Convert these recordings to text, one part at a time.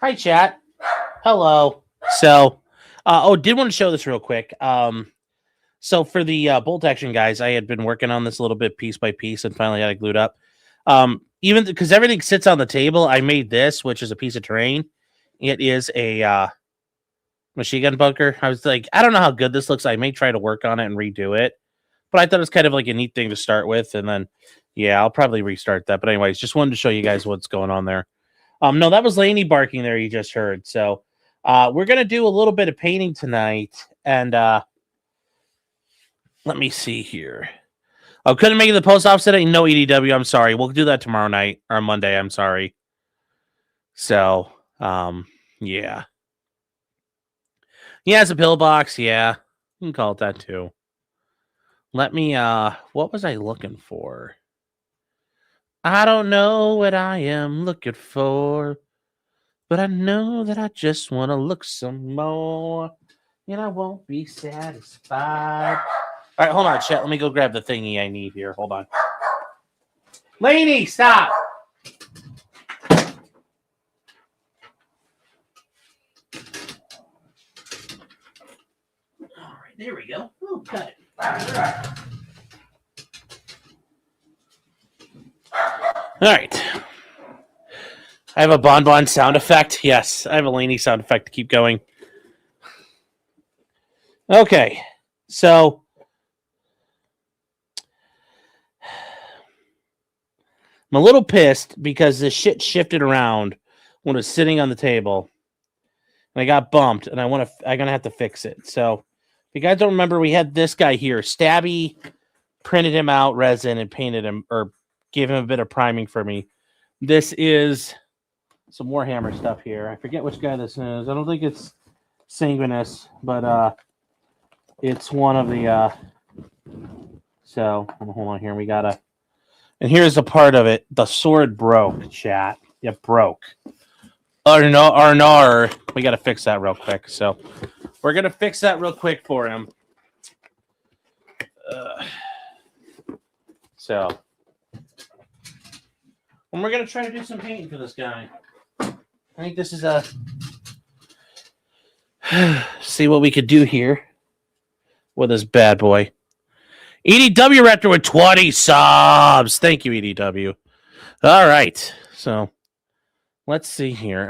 Hi, chat. Hello. So, did want to show this real quick. So for the bolt action guys, I had been working on this a little bit piece by piece and finally got it glued up. Even because everything sits on the table, I made this, which is a piece of terrain. It is a machine gun bunker. I was like, I don't know how good this looks. I may try to work on it and redo it, but I thought it was kind of like a neat thing to start with, and then yeah, I'll probably restart that. But anyways, just wanted to show you guys what's going on there. No, that was Laney barking there. You just heard. So, we're gonna do a little bit of painting tonight, and let me see here. I couldn't make it to the post office today. No EDW. I'm sorry. We'll do that tomorrow night or Monday. I'm sorry. So, yeah. Yeah, it's a pillbox. Yeah, you can call it that too. Let me. What was I looking for? I don't know what I am looking for, but I know that I just want to look some more, and I won't be satisfied. All right, hold on, chat. Let me go grab the thingy I need here. Hold on. Laney, stop. All right, there we go. Oh, cut it. All right. I have a bonbon sound effect. Yes, I have a Laney sound effect to keep going. Okay, so I'm a little pissed because this shit shifted around when it was sitting on the table, and I got bumped, and I'm gonna have to fix it. So, if you guys don't remember, we had this guy here, Stabby, printed him out resin and painted him or gave him a bit of priming for me. This is some Warhammer stuff here. I forget which guy this is. I don't think it's Sanguinus, but it's one of the. So hold on here. We gotta. And here's a part of it. The sword broke, chat. It broke. No. We gotta fix that real quick. So we're gonna fix that real quick for him. So. And we're gonna try to do some painting for this guy. I think this is a see what we could do here with this bad boy. EDW Raptor with 20 subs. Thank you, EDW. All right. So let's see here.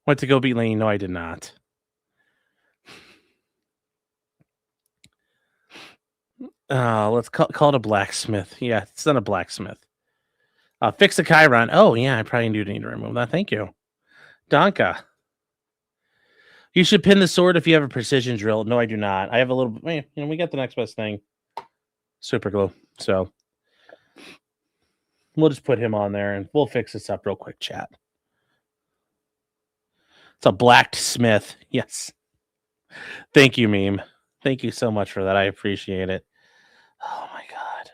Went to go beat Lane. No, I did not. Let's call it a blacksmith. Yeah, it's not a blacksmith. Fix the Chiron. Oh, yeah, I probably do need to remove that. Thank you. Donka. You should pin the sword if you have a precision drill. No, I do not. I have a little... we got the next best thing. Super glue. So we'll just put him on there, and we'll fix this up real quick, chat. It's a blacked smith. Yes. Thank you, meme. Thank you so much for that. I appreciate it. Oh, my God.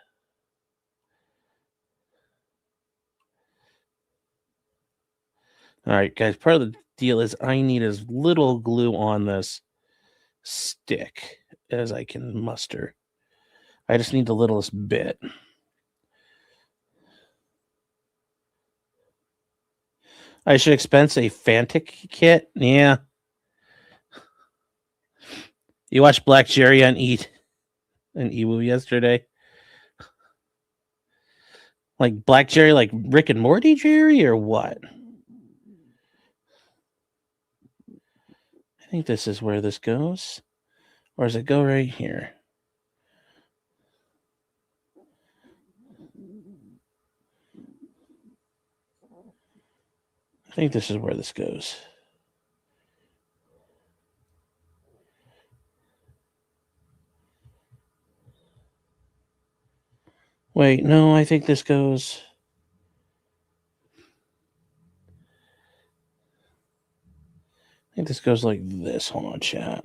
All right, guys. Part of the deal is I need as little glue on this stick as I can muster. I just need the littlest bit. I should expense a Fantic kit. Yeah. You watched Black Jerry on Ewu yesterday? Like Black Jerry, like Rick and Morty Jerry, or what? I think this is where this goes. Or does it go right here? I think this is where this goes. Wait, no, I think this goes... I think this goes like this. Hold on, chat.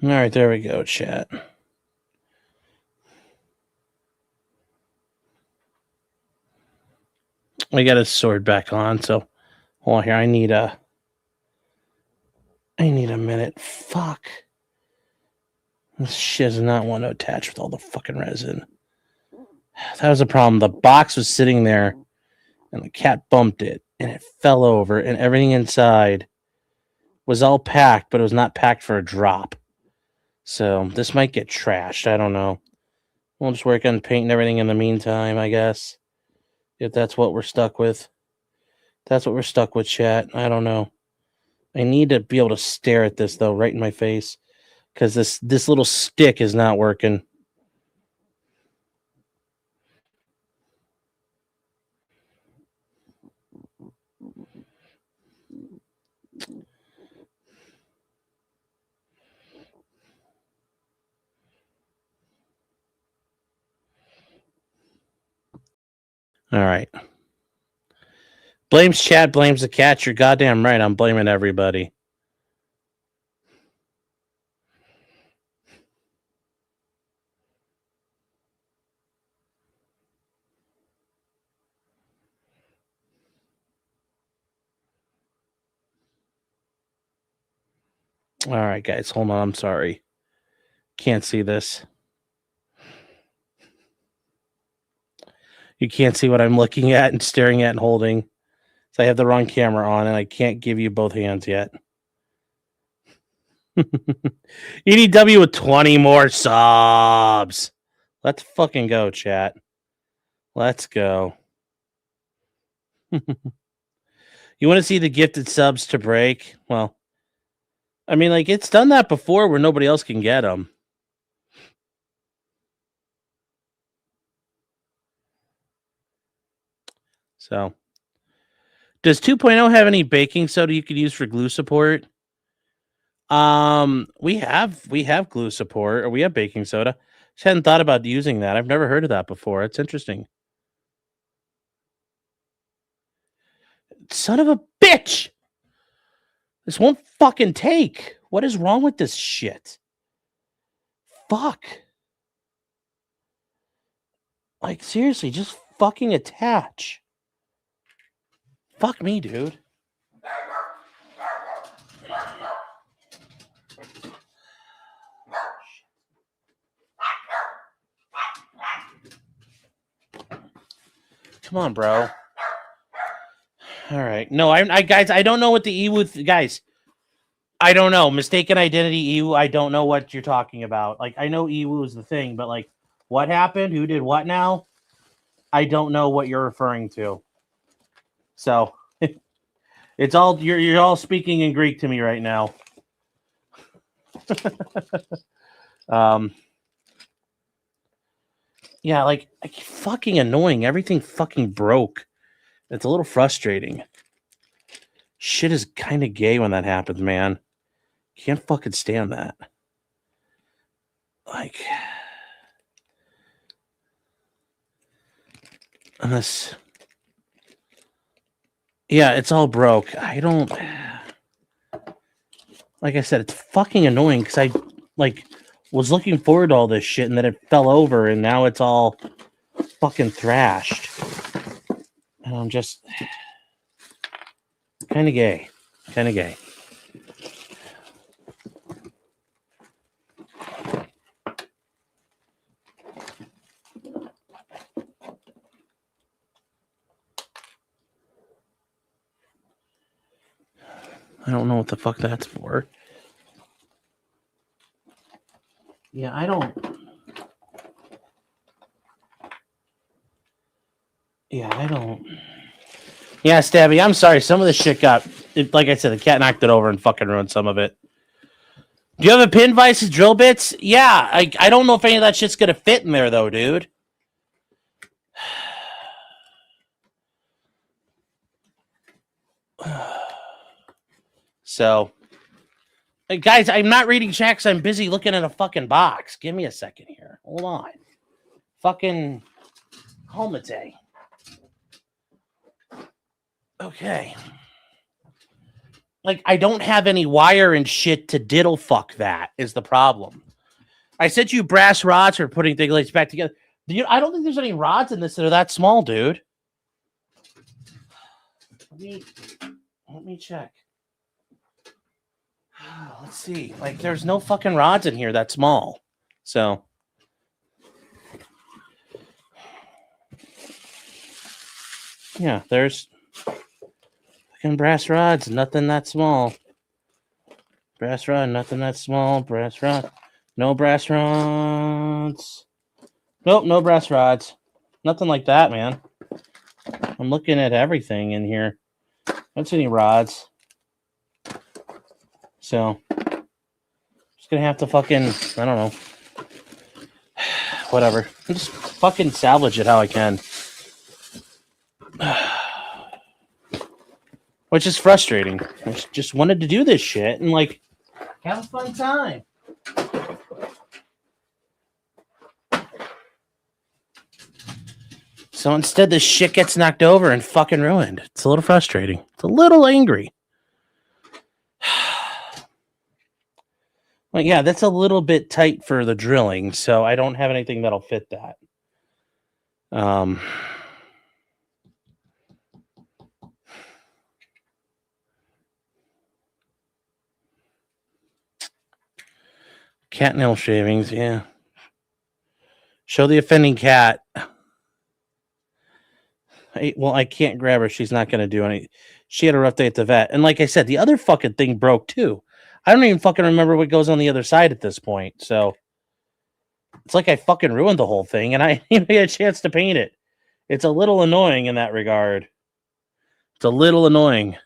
All right, there we go, chat. I got his sword back on, so Hold on here. I need a minute. Fuck. This shit does not want to attach with all the fucking resin. That was a problem. The box was sitting there, and the cat bumped it, and it fell over, and everything inside was all packed, but it was not packed for a drop. So this might get trashed. I don't know. We'll just work on painting everything in the meantime, I guess. If that's what we're stuck with. That's what we're stuck with, chat. I don't know. I need to be able to stare at this, though, right in my face. Because this little stick is not working. All right. Blames chat, blames the cat. You're goddamn right. I'm blaming everybody. All right, guys. Hold on. I'm sorry. Can't see this. You can't see what I'm looking at and staring at and holding. So I have the wrong camera on, and I can't give you both hands yet. EDW with 20 more subs. Let's fucking go, chat. Let's go. You want to see the gifted subs to break? Well, I mean, like, it's done that before where nobody else can get them. So, does 2.0 have any baking soda you could use for glue support? We have glue support, or we have baking soda. Just hadn't thought about using that. I've never heard of that before. It's interesting. Son of a bitch! This won't fucking take. What is wrong with this shit? Fuck. Like, seriously, just fucking attach. Fuck me, dude. Come on, bro. All right. No, I guys, I don't know what the EWU guys. I don't know. Mistaken identity EWU. I don't know what you're talking about. Like, I know EWU is the thing, but like, what happened? Who did what now? I don't know what you're referring to. So it's all you're all speaking in Greek to me right now. Yeah, like fucking annoying. Everything fucking broke. It's a little frustrating. Shit is kind of gay when that happens, man. Can't fucking stand that. Like, unless, yeah, it's all broke. I don't. Like I said, it's fucking annoying because I like was looking forward to all this shit and then it fell over and now it's all fucking thrashed. And I'm just kind of gay. Kind of gay. I don't know what the fuck that's for. Yeah, I don't. Yeah, I don't. Yeah, Stabby, I'm sorry. Some of the shit like I said, the cat knocked it over and fucking ruined some of it. Do you have a pin vices drill bits? Yeah, I don't know if any of that shit's gonna fit in there though, dude. So, hey, guys, I'm not reading checks. I'm busy looking at a fucking box. Give me a second here. Hold on. Fucking Homate. Okay. Like, I don't have any wire and shit to diddle fuck that is the problem. I sent you brass rods for putting things back together. I don't think there's any rods in this that are that small, dude. Let me check. Let's see. Like, there's no fucking rods in here that small. So. Yeah, there's fucking brass rods. Nothing that small. Brass rod, nothing that small. Brass rod. No brass rods. Nope, no brass rods. Nothing like that, man. I'm looking at everything in here. Don't see any rods. So, just gonna have to fucking, I don't know. Whatever. I'll just fucking salvage it how I can. Which is frustrating. I just wanted to do this shit and, like, have a fun time. So instead, this shit gets knocked over and fucking ruined. It's a little frustrating. It's a little angry. Like, yeah, that's a little bit tight for the drilling, so I don't have anything that'll fit that. Cat nail shavings, yeah. Show the offending cat. I can't grab her. She's not going to do any. She had a rough day at the vet. And like I said, the other fucking thing broke too. I don't even fucking remember what goes on the other side at this point. So it's like I fucking ruined the whole thing and I didn't get a chance to paint it. It's a little annoying in that regard. It's a little annoying.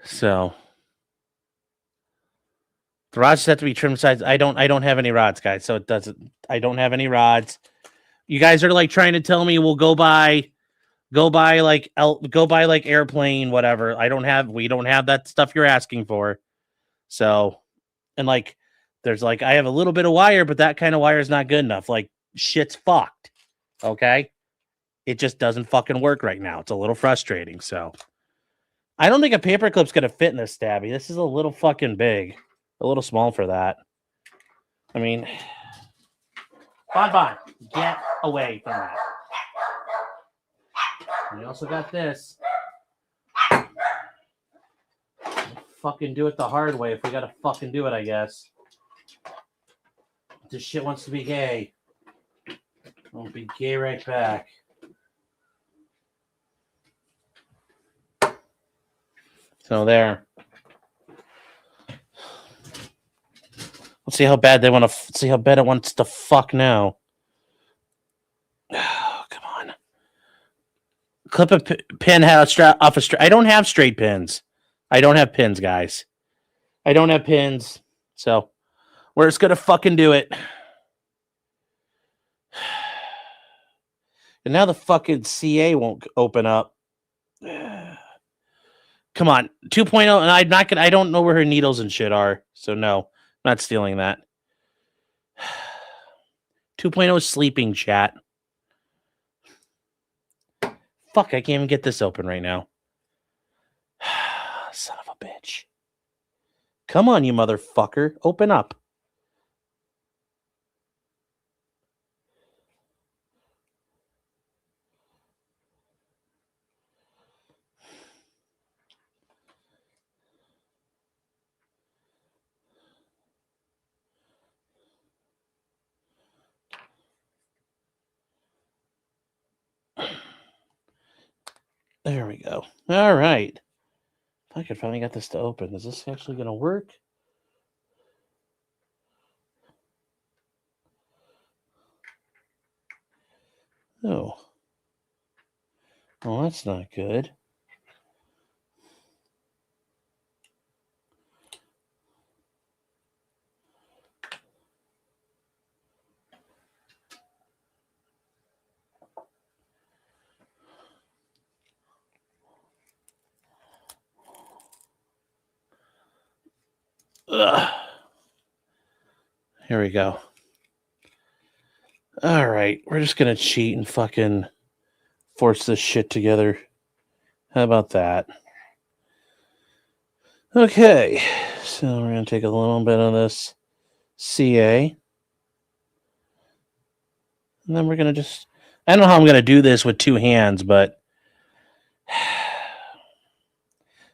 So the rods have to be trimmed sides. I don't have any rods, guys. So it doesn't. I don't have any rods. You guys are like trying to tell me we'll go buy like airplane, whatever. We don't have that stuff you're asking for. So, and like, there's like, I have a little bit of wire, but that kind of wire is not good enough. Like, shit's fucked. Okay. It just doesn't fucking work right now. It's a little frustrating. So I don't think a paperclip's going to fit in this stabby. This is a little fucking big, a little small for that. I mean, Bon, get away from that. We also got this. Fucking do it the hard way if we gotta fucking do it, I guess. This shit wants to be gay. I'll be gay right back. So there. Let's see how bad they want to see how bad it wants to fuck now. Oh, come on. Clip a pin head off a straight. I don't have straight pins. I don't have pins, guys. I don't have pins. So we're just gonna fucking do it. And now the fucking CA won't open up. Come on, 2.0, and I don't know where her needles and shit are. So no, I'm not stealing that. 2.0 is sleeping, chat. Fuck, I can't even get this open right now. Son of a bitch. Come on, you motherfucker. Open up. There we go. All right. I could finally get this to open. Is this actually going to work? Oh. Well, that's not good. Ugh. Here we go. All right. We're just going to cheat and fucking force this shit together. How about that? Okay. So we're going to take a little bit of this CA. And then we're going to just I don't know how I'm going to do this with two hands, but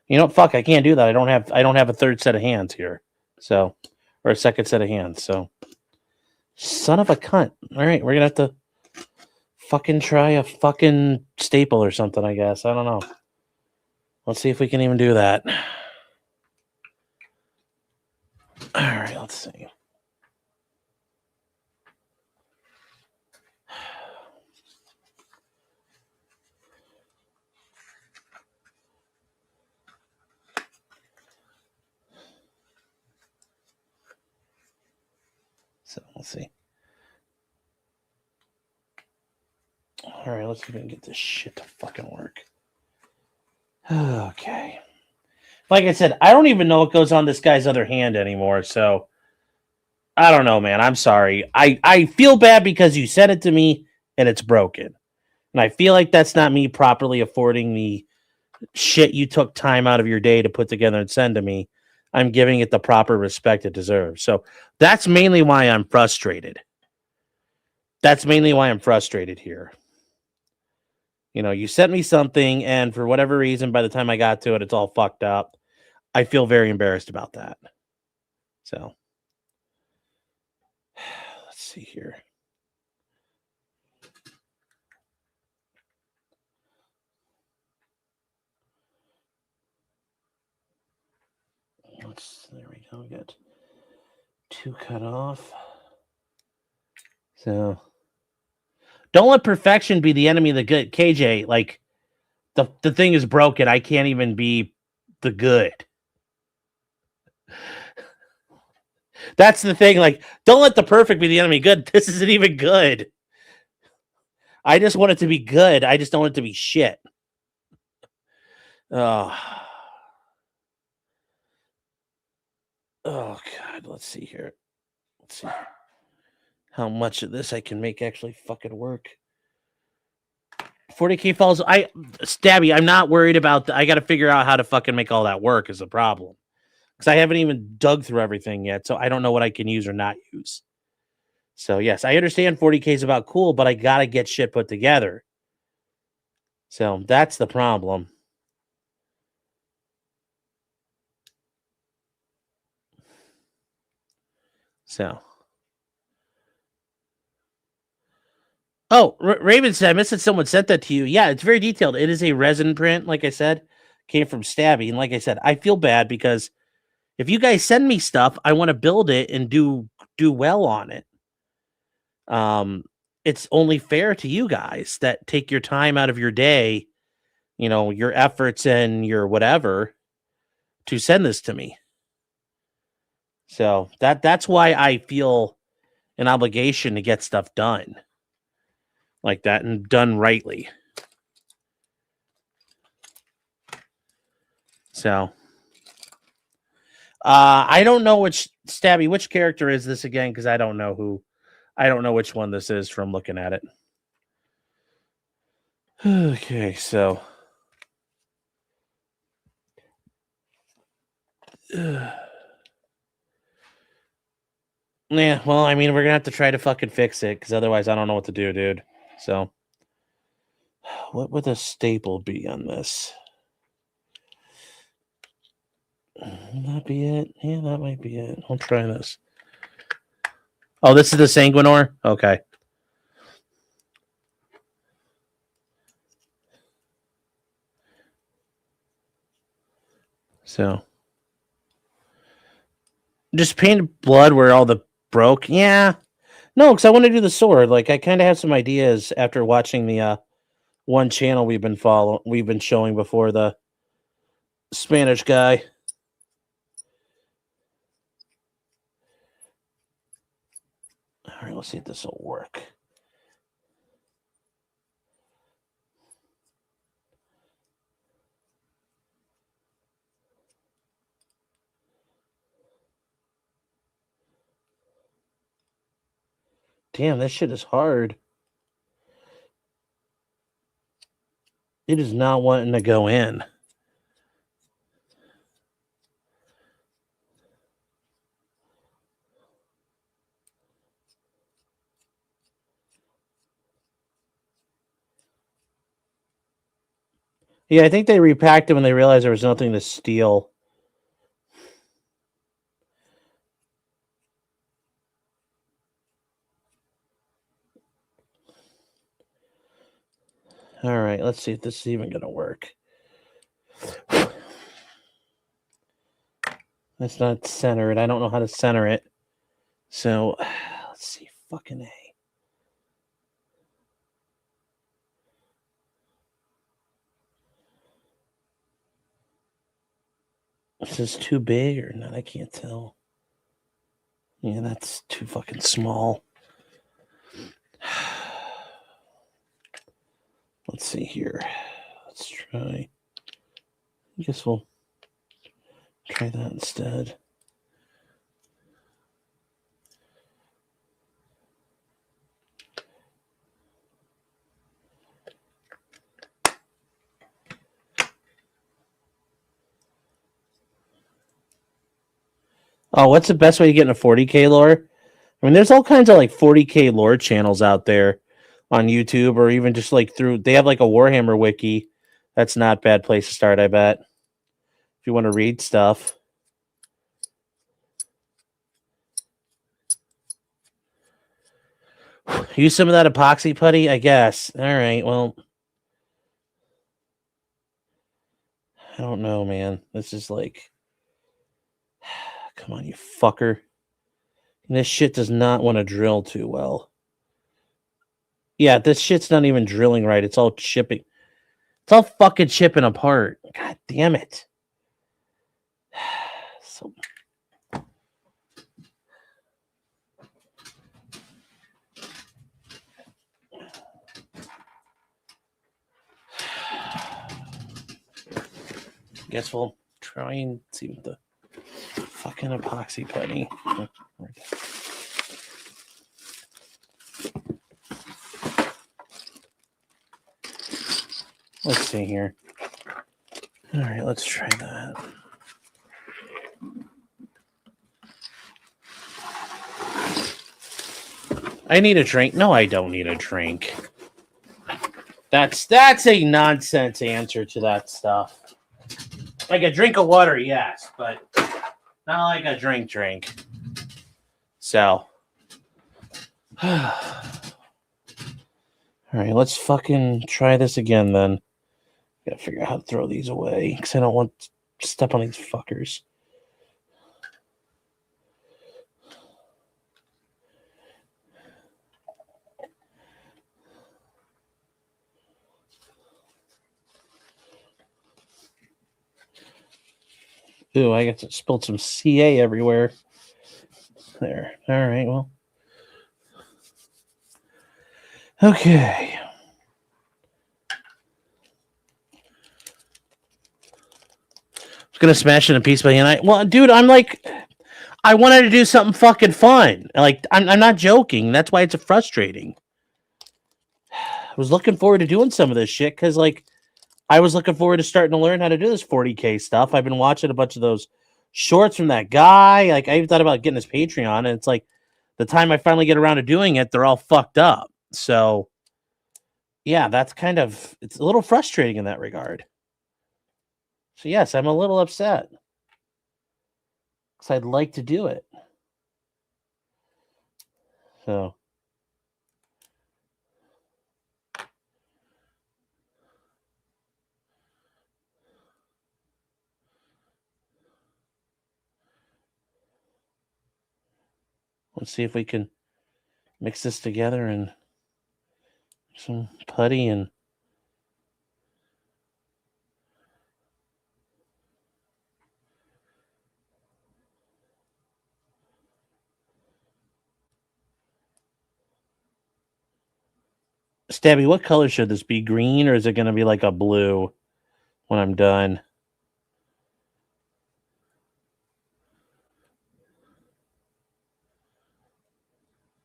you know, fuck, I can't do that. I don't have a third set of hands here. So, or a second set of hands. So, son of a cunt. All right, we're going to have to fucking try a fucking staple or something, I guess. I don't know. Let's see if we can even do that. All right, let's see. So, let's see. All right, let's see if we can get this shit to fucking work. Okay. Like I said, I don't even know what goes on this guy's other hand anymore, so I don't know, man. I'm sorry. I feel bad because you sent it to me and it's broken. And I feel like that's not me properly affording the shit you took time out of your day to put together and send to me. I'm giving it the proper respect it deserves. So that's mainly why I'm frustrated. That's mainly why I'm frustrated here. You know, you sent me something, and for whatever reason, by the time I got to it, it's all fucked up. I feel very embarrassed about that. So let's see here. There we go. We got two cut off. So don't let perfection be the enemy of the good. KJ, like the thing is broken. I can't even be the good. That's the thing. Like, don't let the perfect be the enemy of good. This isn't even good. I just want it to be good. I just don't want it to be shit. Oh. Oh God. Let's see here. Let's see how much of this I can make actually fucking work. 40K falls. Stabby, I'm not worried about I got to figure out how to fucking make all that work is a problem. Because I haven't even dug through everything yet. So I don't know what I can use or not use. So yes, I understand 40K is about cool, but I got to get shit put together. So that's the problem. So. Oh, Raven said, I missed that someone sent that to you. Yeah, it's very detailed. It is a resin print, like I said, came from Stabby. And like I said, I feel bad because if you guys send me stuff, I want to build it and do well on it. It's only fair to you guys that take your time out of your day, you know, your efforts and your whatever to send this to me. So that's why I feel an obligation to get stuff done like that and done rightly. So I don't know which which character is this again? Because I don't know which one this is from looking at it. Okay, so yeah, well, I mean, we're gonna have to try to fucking fix it because otherwise I don't know what to do, dude. So what would the staple be on this? Will that be it? Yeah, that might be it. I'll try this. Oh, this is the Sanguinor? Okay. So just painted blood where all the broke. Yeah. No, because I want to do the sword. Like I kind of have some ideas after watching the one channel we've been showing before, the Spanish guy. All right, let's see if this will work. Damn, this shit is hard. It is not wanting to go in. Yeah, I think they repacked them when they realized there was nothing to steal. All right, let's see if this is even going to work. Let's not center it. I don't know how to center it. So, let's see. Fucking A. Is this too big or not? I can't tell. Yeah, that's too fucking small. Let's see here. Let's try. I guess we'll try that instead. Oh, what's the best way to get into 40K lore? I mean, there's all kinds of like 40K lore channels out there on YouTube, or even just like through. They have like a Warhammer wiki. That's not a bad place to start, I bet. If you want to read stuff. Use some of that epoxy putty, I guess. All right, well. I don't know, man. This is like. Come on, you fucker. And this shit does not want to drill too well. Yeah, this shit's not even drilling right. It's all chipping. It's all fucking chipping apart. God damn it. So. Guess we'll try and see what the fucking epoxy putty. Let's see here. All right, let's try that. I need a drink. No, I don't need a drink. That's a nonsense answer to that stuff. Like a drink of water, yes, but not like a drink. So. All right, let's fucking try this again then. Gotta figure out how to throw these away because I don't want to step on these fuckers. Ooh, I got to spilled some CA everywhere. There. All right, well. Okay. I was gonna smash it in a piece by hand. Well, dude, I'm like, I wanted to do something fucking fun. Like, I'm not joking. That's why it's frustrating. I was looking forward to doing some of this shit because, like, I was looking forward to starting to learn how to do this 40K stuff. I've been watching a bunch of those shorts from that guy. Like, I even thought about getting his Patreon, and it's like the time I finally get around to doing it, they're all fucked up. So, yeah, that's kind of, it's a little frustrating in that regard. So, yes, I'm a little upset because I'd like to do it. So, let's see if we can mix this together and some putty and Stabby, what color should this be? Green, or is it going to be like a blue when I'm done?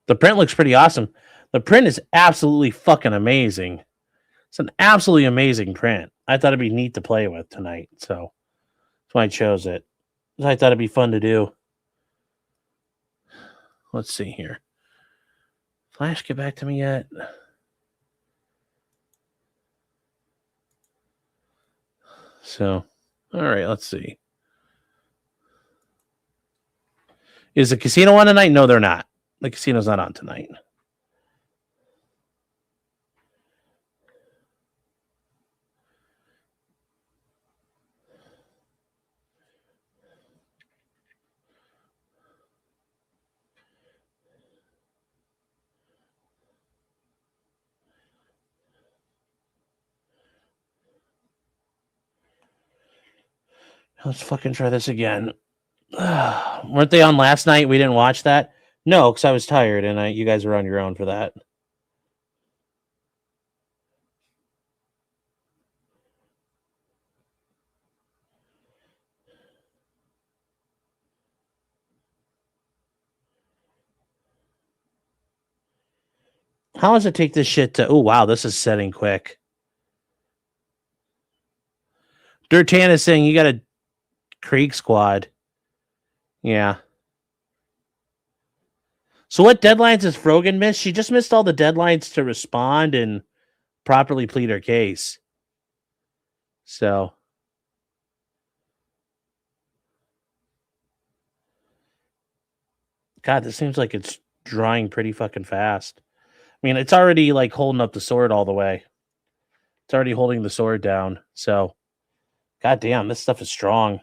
The print looks pretty awesome. The print is absolutely fucking amazing. It's an absolutely amazing print. I thought it'd be neat to play with tonight, so that's why I chose it. I thought it'd be fun to do. Let's see here. Flash, get back to me yet? So, all right, let's see. Is the casino on tonight? No, they're not. The casino's not on tonight. Let's fucking try this again. Weren't they on last night? We didn't watch that. No, because I was tired, and you guys were on your own for that. How does it take this shit to? Oh wow, this is setting quick. Dirtan is saying you got a Krieg squad. Yeah. So what deadlines has Frogan missed? She just missed all the deadlines to respond and properly plead her case. So God, this seems like it's drying pretty fucking fast. I mean, it's already like holding up the sword all the way. It's already holding the sword down. So God damn, this stuff is strong.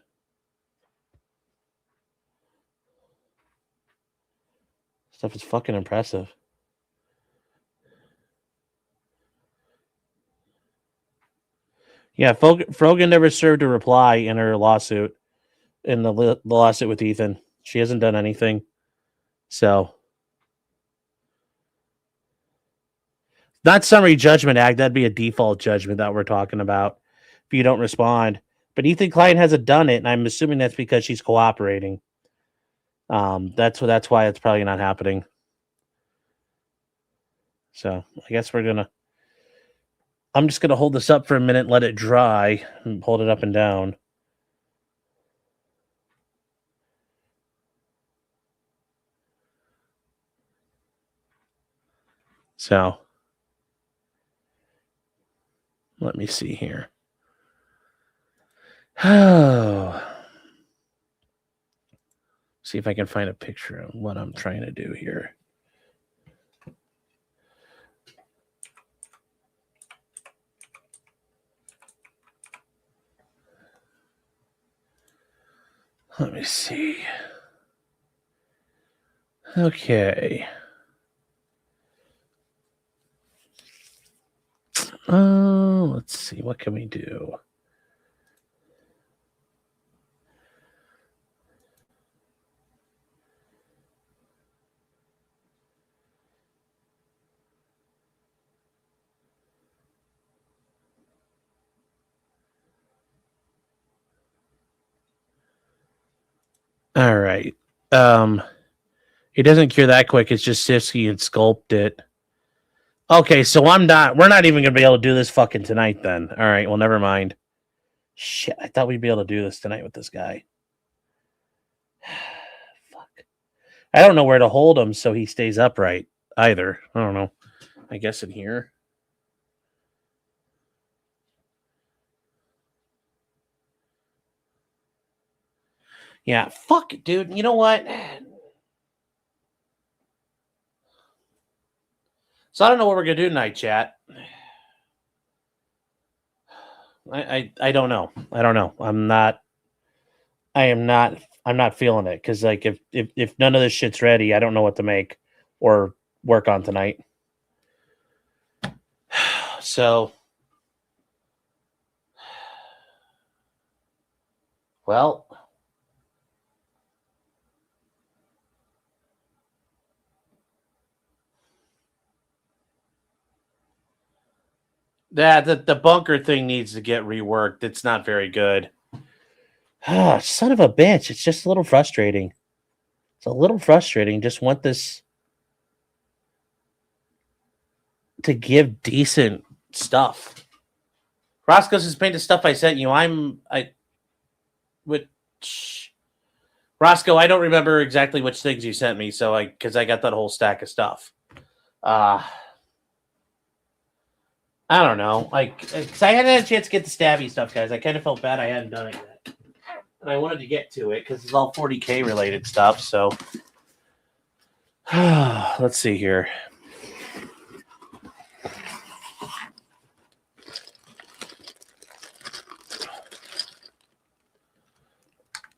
Stuff is fucking impressive. Yeah, Frogan never served a reply in her lawsuit, in the lawsuit with Ethan. She hasn't done anything. So, not summary judgment act. That'd be a default judgment that we're talking about if you don't respond. But Ethan Klein hasn't done it, and I'm assuming that's because she's cooperating. That's why it's probably not happening. So I guess I'm just gonna hold this up for a minute, let it dry, and hold it up and down. So let me see here. Oh. See if I can find a picture of what I'm trying to do here. Let me see. Okay. Oh, let's see. What can we do? All right. It doesn't cure that quick. It's just Sifsky and Sculpt it. Okay, so we're not even gonna be able to do this fucking tonight then. All right, well, never mind. Shit, I thought we'd be able to do this tonight with this guy. Fuck. I don't know where to hold him so he stays upright either. I don't know. I guess in here. Yeah, fuck, dude. You know what? So I don't know what we're gonna do tonight, chat. I don't know. I don't know. I'm not feeling it because like if none of this shit's ready, I don't know what to make or work on tonight. So, well, the bunker thing needs to get reworked. It's not very good. Son of a bitch! It's just a little frustrating. It's a little frustrating. Just want this to give decent stuff. Roscoe's has painted stuff I sent you. Roscoe, I don't remember exactly which things you sent me, so because I got that whole stack of stuff. I don't know. Like, because I hadn't had a chance to get the stabby stuff, guys. I kind of felt bad I hadn't done it yet. And I wanted to get to it because it's all 40K related stuff. So, let's see here.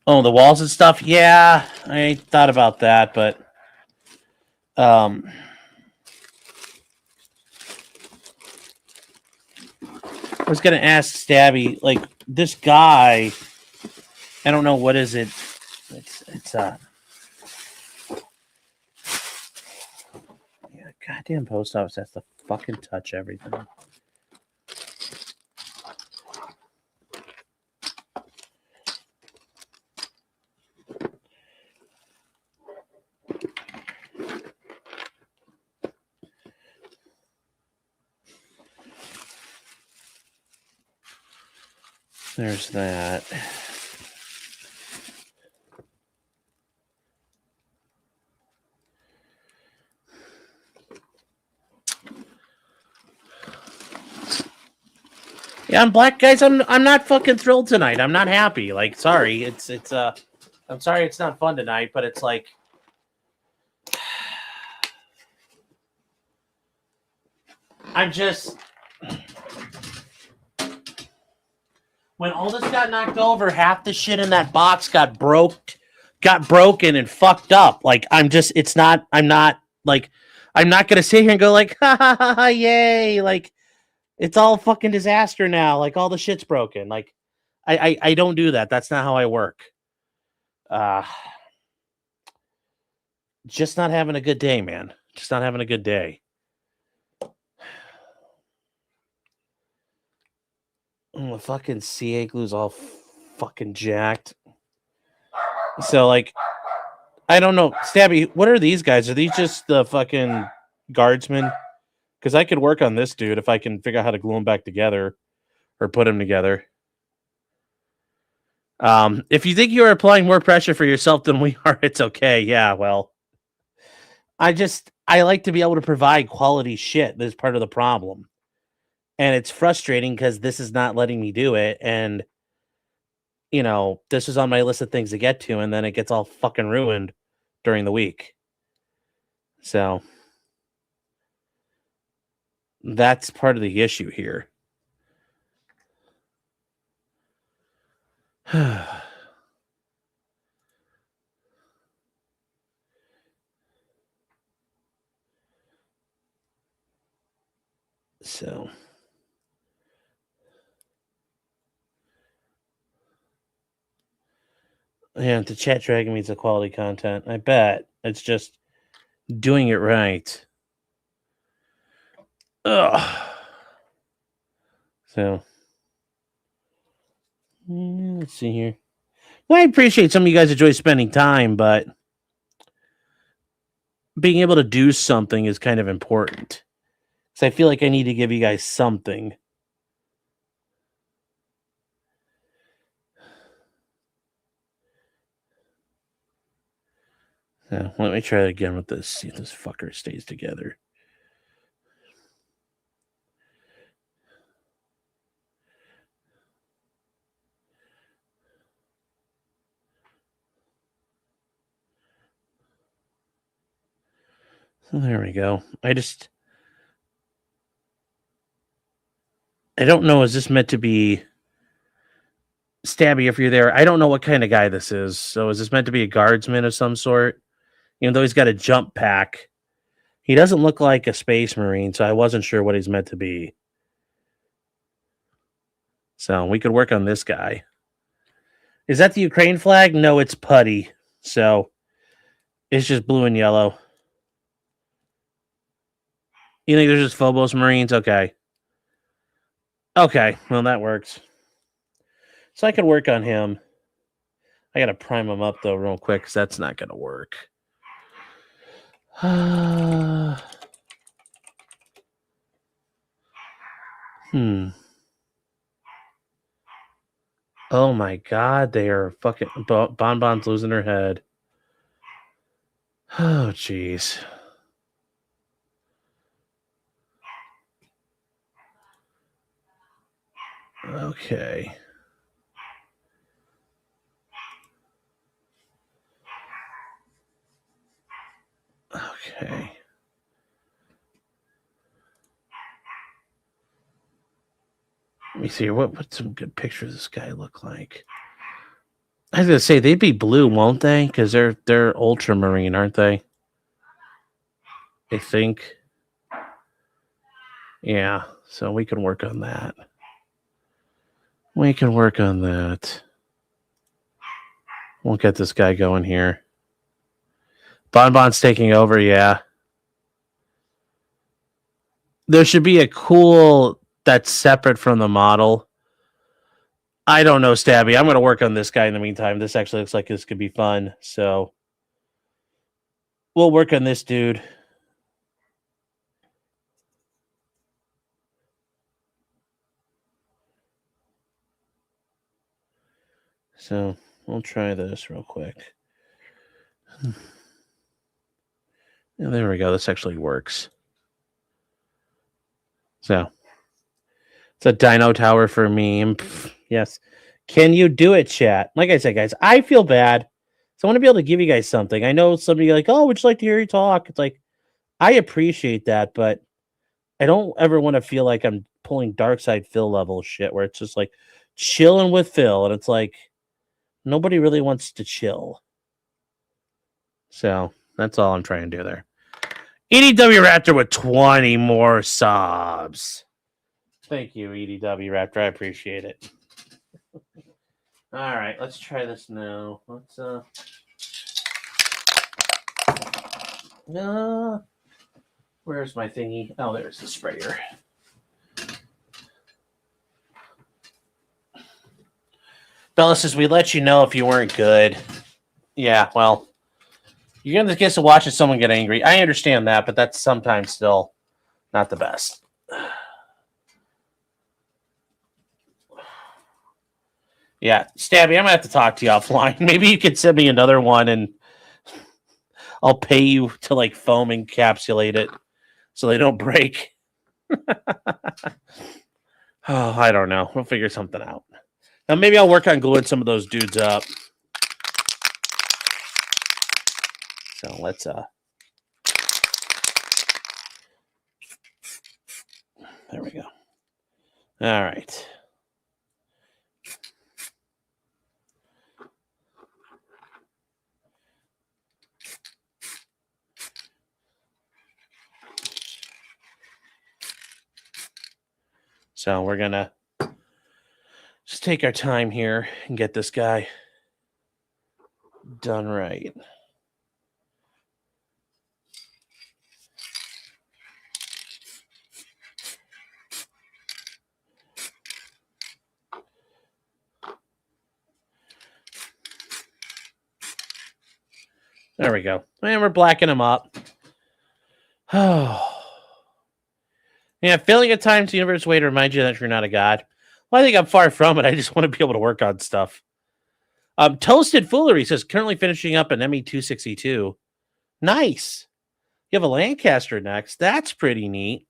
Oh, the walls and stuff? Yeah, I thought about that, but I was gonna ask Stabby, like, this guy, I don't know, what is it? It's yeah, goddamn post office has to fucking touch everything. There's that. Yeah, I'm black, guys. I'm not fucking thrilled tonight. I'm not happy. Like, sorry, it's I'm sorry it's not fun tonight, but it's like I'm just when all this got knocked over, half the shit in that box got broken and fucked up. Like I'm not gonna sit here and go like ha ha ha, ha yay, like it's all fucking disaster now. Like all the shit's broken. Like I don't do that. That's not how I work. Just not having a good day, man. Just not having a good day. The fucking CA glue's all fucking jacked. So like, I don't know, Stabby. What are these guys? Are these just the fucking guardsmen? Because I could work on this dude if I can figure out how to glue them back together or put them together. If you think you are applying more pressure for yourself than we are, it's okay. Yeah, well, I like to be able to provide quality shit. That's part of the problem. And it's frustrating because this is not letting me do it. And, you know, this is on my list of things to get to, and then it gets all fucking ruined during the week. So that's part of the issue here. So yeah, the chat dragging me to quality content. I bet it's just doing it right. Ugh. So let's see here. Well, I appreciate some of you guys enjoy spending time, but being able to do something is kind of important. So I feel like I need to give you guys something. So let me try it again with this. See if this fucker stays together. So there we go. I don't know. Is this meant to be Stabby? If you're there, I don't know what kind of guy this is. So is this meant to be a guardsman of some sort? Even though he's got a jump pack, he doesn't look like a space marine. So I wasn't sure what he's meant to be. So we could work on this guy. Is that the Ukraine flag? No, it's putty. So it's just blue and yellow. You think there's just Phobos Marines? Okay. Okay, well, that works. So I could work on him. I got to prime him up, though, real quick, because that's not going to work. Oh, my God. They are fucking... Bonbon's losing her head. Oh, jeez. Okay. Okay. Let me see. What some good pictures of this guy look like? I was gonna say they'd be blue, won't they? Because they're ultramarine, aren't they? I think. Yeah. So we can work on that. We can work on that. We'll get this guy going here. Bonbon's taking over, yeah. There should be a cool that's separate from the model. I don't know, Stabby. I'm going to work on this guy in the meantime. This actually looks like this could be fun. So we'll work on this dude. So we'll try this real quick. Yeah, there we go. This actually works. So it's a dino tower for meme. Yes. Can you do it, chat? Like I said, guys, I feel bad. So I want to be able to give you guys something. I know somebody like, oh, would you like to hear you talk? It's like, I appreciate that, but I don't ever want to feel like I'm pulling dark side Phil level shit where it's just like chilling with Phil. And it's like, nobody really wants to chill. So that's all I'm trying to do there. EDW Raptor with 20 more subs. Thank you, EDW Raptor. I appreciate it. All right, let's try this now. Let's where's my thingy? Oh, there's the sprayer. Bella says we let you know if you weren't good. Yeah, well, you're gonna get to watching someone get angry. I understand that, but that's sometimes still not the best. Yeah, Stabby, I'm gonna have to talk to you offline. Maybe you could send me another one and I'll pay you to like foam encapsulate it so they don't break. Oh, I don't know. We'll figure something out. Now maybe I'll work on gluing some of those dudes up. So let's there we go. All right. So we're gonna just take our time here and get this guy done right. There we go. And we're blacking him up. Oh. Yeah, failing at times the universe way to remind you that you're not a god. Well, I think I'm far from it. I just want to be able to work on stuff. Toasted Foolery says currently finishing up an ME262. Nice. You have a Lancaster next. That's pretty neat.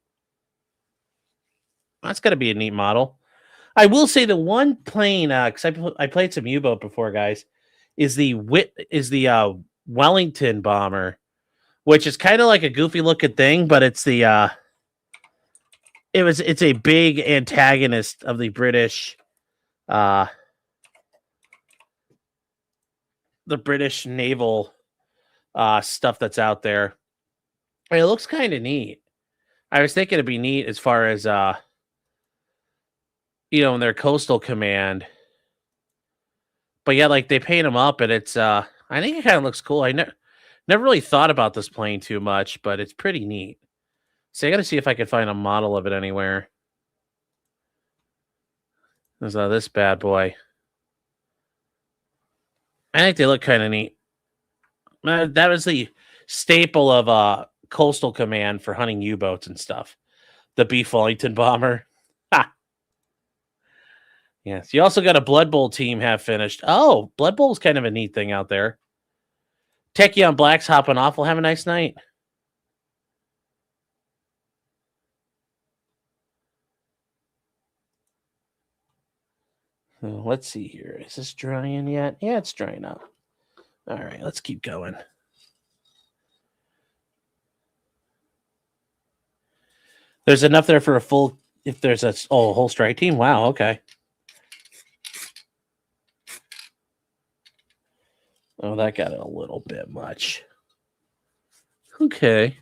That's got to be a neat model. I will say the one plane, because I played some U-boat before, guys, is the Wellington bomber, which is kind of like a goofy looking thing, but it's the it's a big antagonist of the British naval stuff that's out there. And it looks kind of neat. I was thinking it'd be neat as far as in their coastal command. But yeah, like they paint them up and it's I think it kind of looks cool. I never really thought about this plane too much, but it's pretty neat. So I got to see if I can find a model of it anywhere. There's this bad boy. I think they look kind of neat. That was the staple of coastal command for hunting U-boats and stuff. The Beef Wellington bomber. Ha! Yes. You also got a Blood Bowl team half finished. Oh, Blood Bowl is kind of a neat thing out there. Techie on Black's hopping off. We'll have a nice night. Let's see here. Is this drying yet? Yeah, it's drying up. All right, let's keep going. There's enough there for a full. If there's a whole strike team. Wow. Okay. Oh, that got a little bit much. Okay.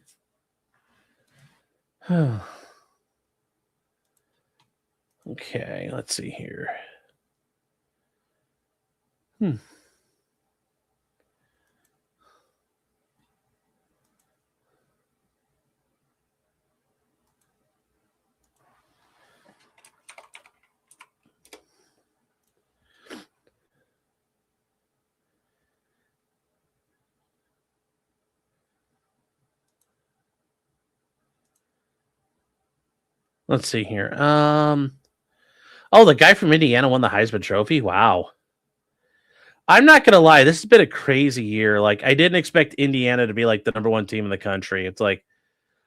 Okay, let's see here. Let's see here. Oh, the guy from Indiana won the Heisman Trophy. Wow. I'm not gonna lie, this has been a crazy year. Like, I didn't expect Indiana to be like the #1 team in the country. It's like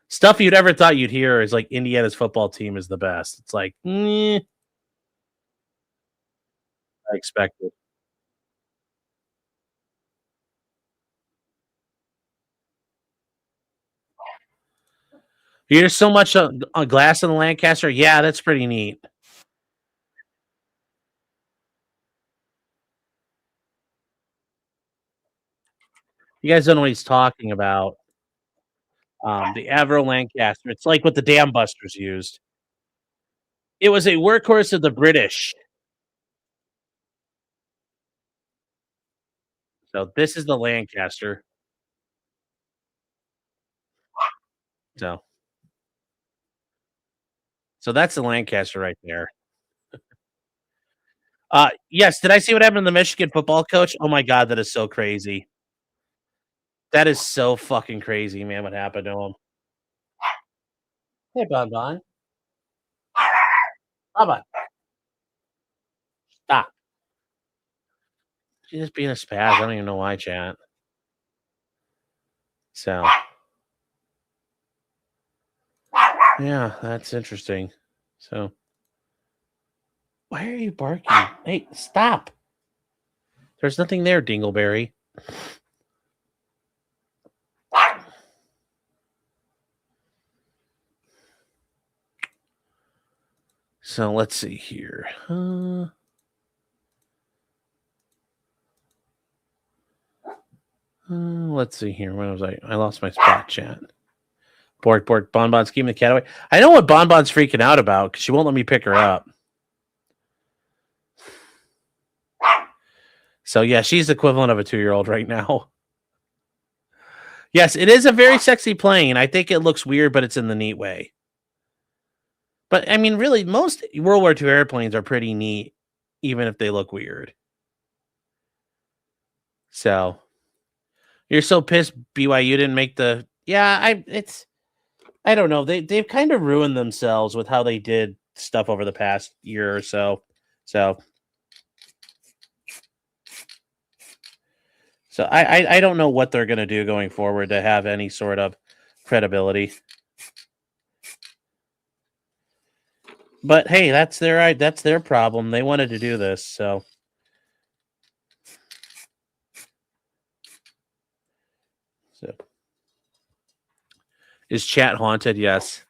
stuff you'd ever thought you'd hear is like Indiana's football team is the best. It's like, I expected. Here's so much on glass in the Lancaster. Yeah, that's pretty neat. You guys don't know what he's talking about. The Avro Lancaster. It's like what the Dam Busters used. It was a workhorse of the British. So this is the Lancaster. So that's the Lancaster right there. Yes, did I see what happened to the Michigan football coach? Oh my god, that is so crazy. That is so fucking crazy, man, what happened to him. Hey, Bon Bon. Bon Bon, stop. She's just being a spaz. I don't even know why, chat. So, yeah, that's interesting. So, why are you barking? Hey, stop. There's nothing there, Dingleberry. So let's see here. Let's see here. Where was I? I lost my spot, chat. Bork, Bon Bon's keeping the cat away. I know what Bon Bon's freaking out about because she won't let me pick her up. So yeah, she's the equivalent of a 2-year-old right now. Yes, it is a very sexy plane. I think it looks weird, but it's in the neat way. But I mean, really, most World War II airplanes are pretty neat, even if they look weird. So you're so pissed BYU didn't make the. Yeah, I don't know. They've kind of ruined themselves with how they did stuff over the past year or so. So I don't know what they're gonna do going forward to have any sort of credibility. But hey, that's their problem. They wanted to do this, so. Is chat haunted? Yes.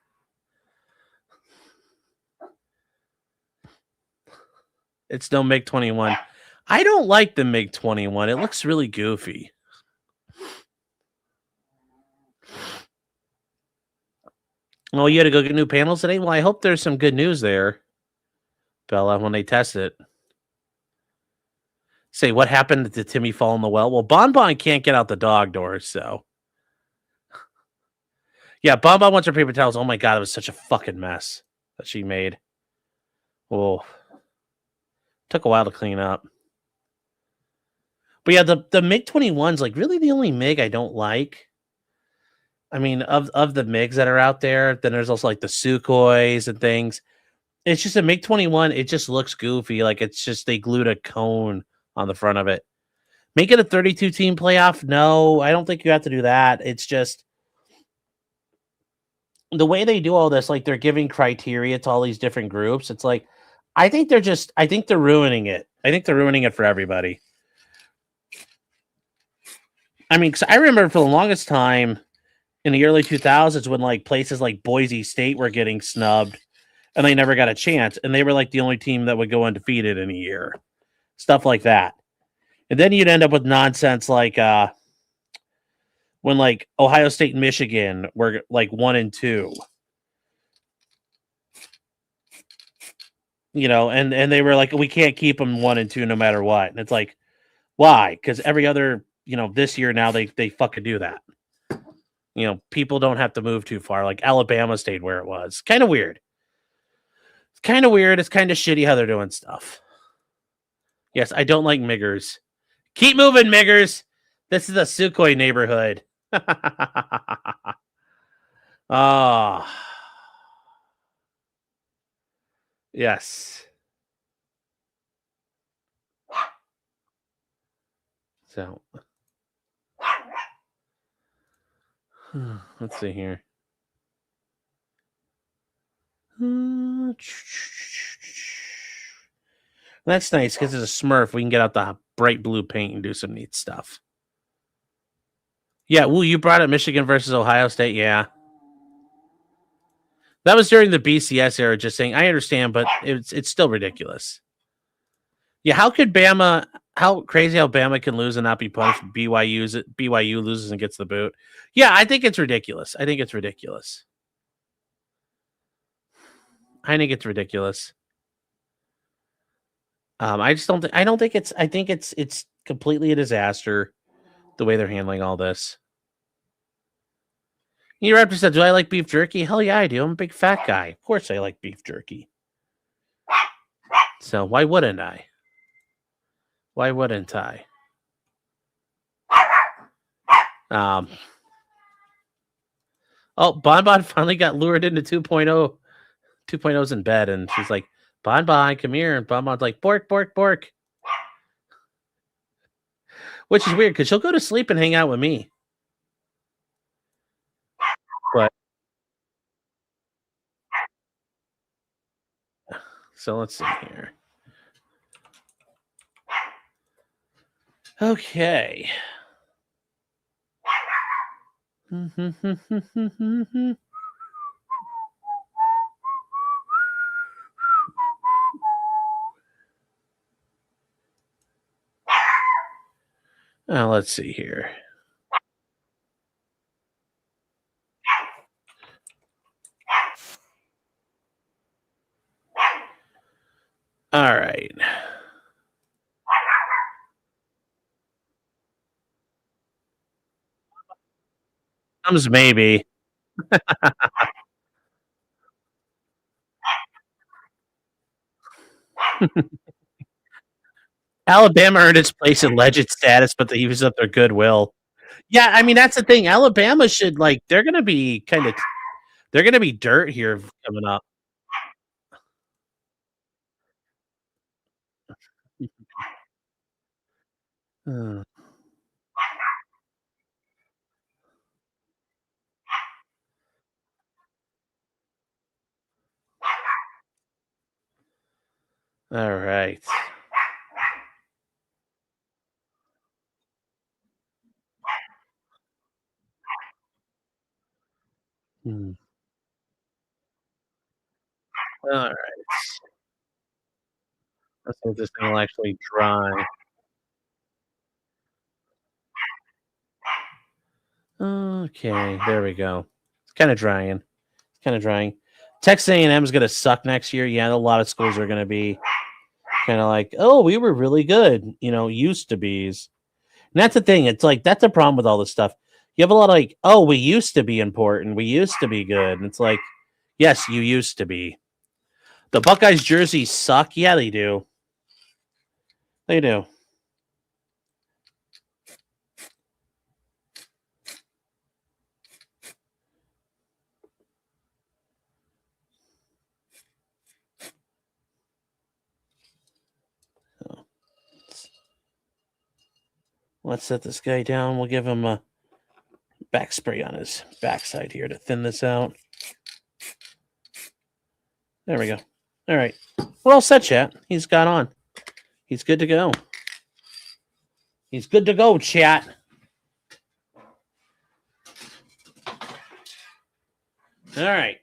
It's no MiG-21. I don't like the MiG-21. It looks really goofy. Oh, you had to go get new panels today? Well, I hope there's some good news there, Bella, when they test it. Say, what happened? Did Timmy fall in the well? Well, Bon Bon can't get out the dog door, so. Yeah, Bon Bon wants her paper towels. Oh my god, it was such a fucking mess that she made. Oh. Took a while to clean up. But yeah, the MiG-21's like really the only MiG I don't like. I mean, of the MiGs that are out there, then there's also like the Sukhois and things. It's just a MiG-21. It just looks goofy. Like it's just they glued a cone on the front of it. Make it a 32 team playoff? No, I don't think you have to do that. It's just the way they do all this, like they're giving criteria to all these different groups. It's like I think they're ruining it. I think they're ruining it for everybody. I mean, 'cause I remember for the longest time in the early 2000s when like places like Boise State were getting snubbed and they never got a chance, and they were like the only team that would go undefeated in a year. Stuff like that. And then you'd end up with nonsense like when like Ohio State and Michigan were like 1-2. And they were like, we can't keep them 1-2 no matter what. And it's like, why? Because every other, this year now they fucking do that. People don't have to move too far. Like Alabama stayed where it was. Kind of weird. It's kind of weird. It's kind of shitty how they're doing stuff. Yes, I don't like Miggers. Keep moving, Miggers. This is a Sukhoi neighborhood. Ah. Yes. So let's see here. That's nice because it's a Smurf. We can get out the bright blue paint and do some neat stuff. Yeah, well, you brought up Michigan versus Ohio State. Yeah. That was during the BCS era, just saying, I understand, but it's still ridiculous. Yeah, how crazy how Bama can lose and not be punished. BYU loses and gets the boot. Yeah, I think it's ridiculous. I think it's ridiculous. I just don't think it's completely a disaster the way they're handling all this. You Raptor said, do I like beef jerky? Hell yeah, I do. I'm a big fat guy. Of course I like beef jerky. So why wouldn't I? Why wouldn't I? Bon finally got lured into 2.0. 2.0's in bed, and she's like, Bon, come here. And Bon's like, bork, bork, bork. Which is weird, because she'll go to sleep and hang out with me. But so let's see here. Okay. Let's see here. All right. Comes maybe. Alabama earned its place in legend status, but they used up their goodwill. Yeah, I mean that's the thing. Alabama should they're gonna be dirt here coming up. All right. All right. Let's see if this thing will actually dry. Okay, there we go. It's kind of drying. Texas A&M is going to suck next year. Yeah, a lot of schools are going to be kind of like, oh, we were really good. Used to be's. And that's the thing. It's like that's the problem with all this stuff. You have a lot of oh, we used to be important. We used to be good. And it's like, yes, you used to be. The Buckeyes jerseys suck. Yeah, they do. They do. Let's set this guy down. We'll give him a back spray on his backside here to thin this out. There we go. All right. We're all set, chat. He's got on. He's good to go. He's good to go, chat. All right.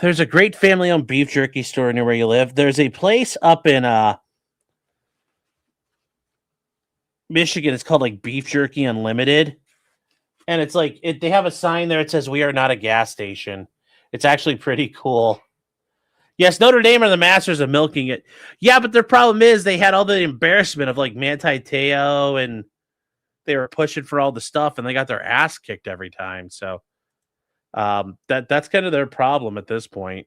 There's a great family-owned beef jerky store near where you live. There's a place up in Michigan. It's called like Beef Jerky Unlimited, and it's like they have a sign there. It says "We are not a gas station." It's actually pretty cool. Yes, Notre Dame are the masters of milking it. Yeah, but their problem is they had all the embarrassment of like Manti Te'o, and they were pushing for all the stuff, and they got their ass kicked every time. So that's kind of their problem at this point.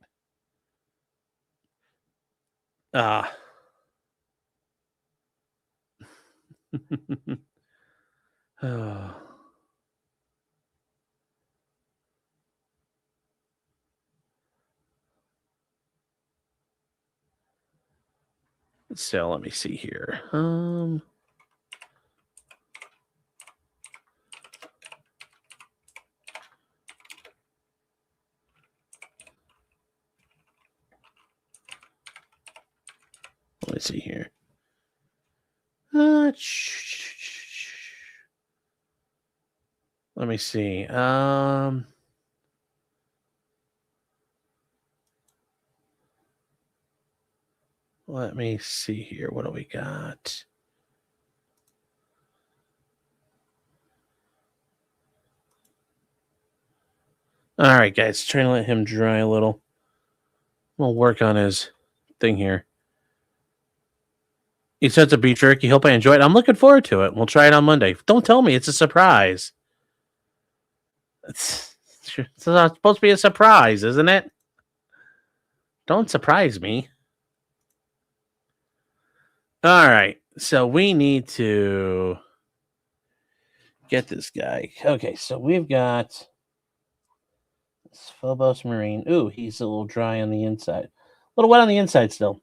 Uh So let me see here. Let me see here. Let me see. Let me see here. What do we got? All right, guys. Trying to let him dry a little. We'll work on his thing here. He said it's a beef jerky. Hope I enjoy it. I'm looking forward to it. We'll try it on Monday. Don't tell me it's a surprise. It's not supposed to be a surprise, isn't it? Don't surprise me. All right. So we need to get this guy. Okay, so we've got Phobos Marine. Ooh, he's a little dry on the inside. A little wet on the inside still.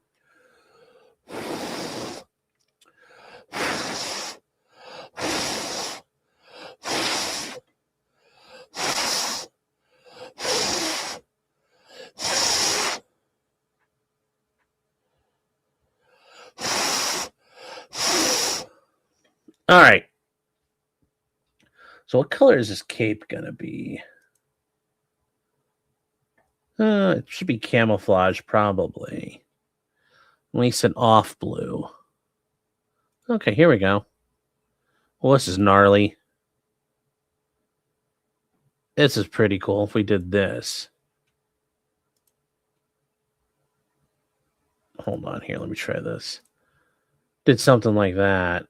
All right. So what color is this cape going to be? It should be camouflage, probably. At least an off blue. Okay, here we go. Well, this is gnarly. This is pretty cool if we did this. Hold on here. Let me try this. Did something like that.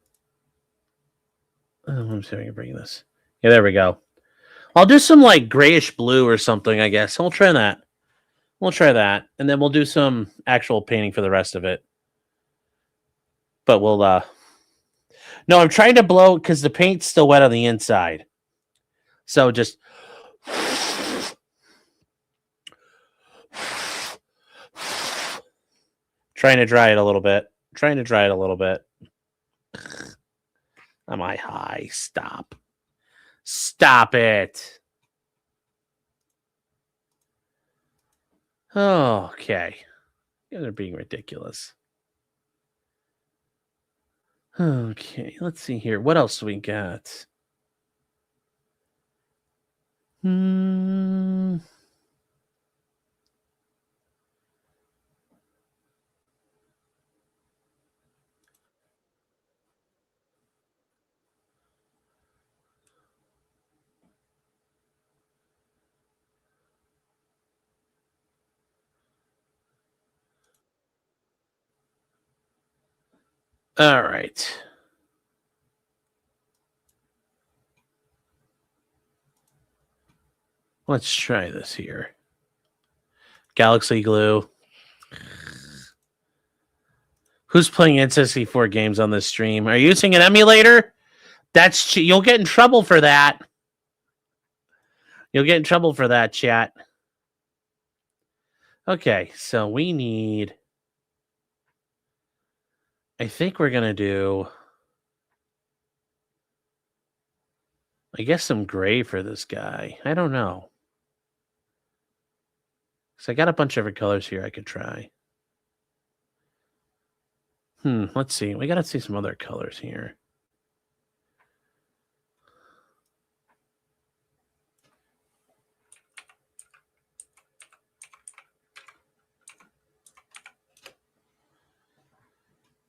Let me see if I can bring this. Yeah, there we go. I'll do some like grayish blue or something, I guess. We'll try that. We'll try that. And then we'll do some actual painting for the rest of it. But we'll no, I'm trying to blow because the paint's still wet on the inside. So just trying to dry it a little bit. Am I high? Stop. Stop it. Okay. They're being ridiculous. Okay, let's see here. What else do we got? All right. Let's try this here. Galaxy Glue. Who's playing N64 games on this stream? Are you using an emulator? You'll get in trouble for that. You'll get in trouble for that, chat. Okay, so we need... I think we're going to do... I guess some gray for this guy. I don't know. So I got a bunch of different colors here I could try. Let's see. We got to see some other colors here.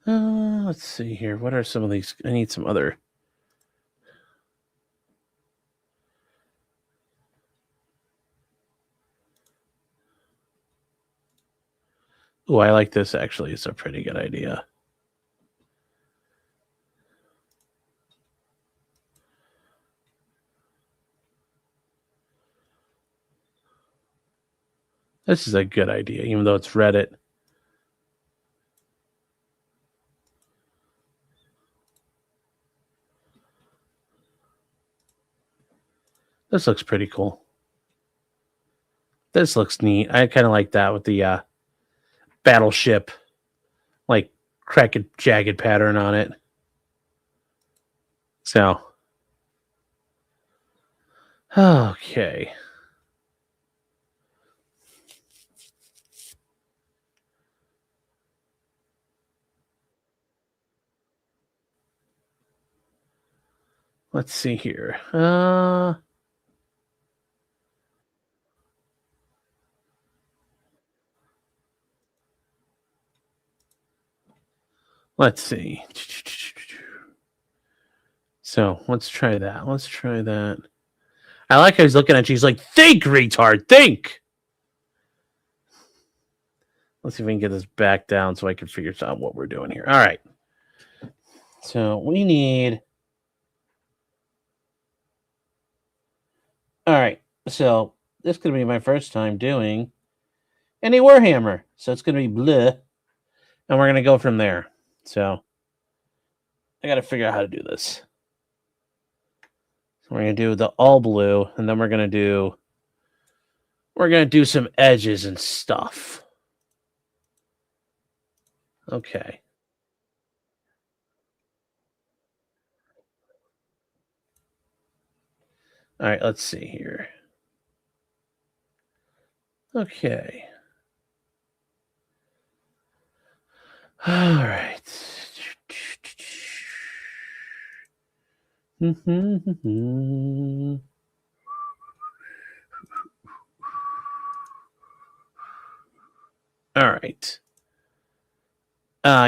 Let's see here. What are some of these? I need some other. Oh, I like this actually. It's a pretty good idea. This is a good idea, even though it's Reddit. This looks pretty cool. This looks neat. I kind of like that with the battleship, like cracked, jagged pattern on it. So, okay. Let's see here. Let's see. So let's try that. Let's try that. I like how he's looking at you. He's like, think, retard, think. Let's see if we can get this back down so I can figure out what we're doing here. All right. So we need. All right. So this is going to be my first time doing any Warhammer. So it's going to be bleh. And we're going to go from there. So I got to figure out how to do this. So we're going to do the all blue. And then we're going to do some edges and stuff. Okay. All right, let's see here. Okay. All right. All right.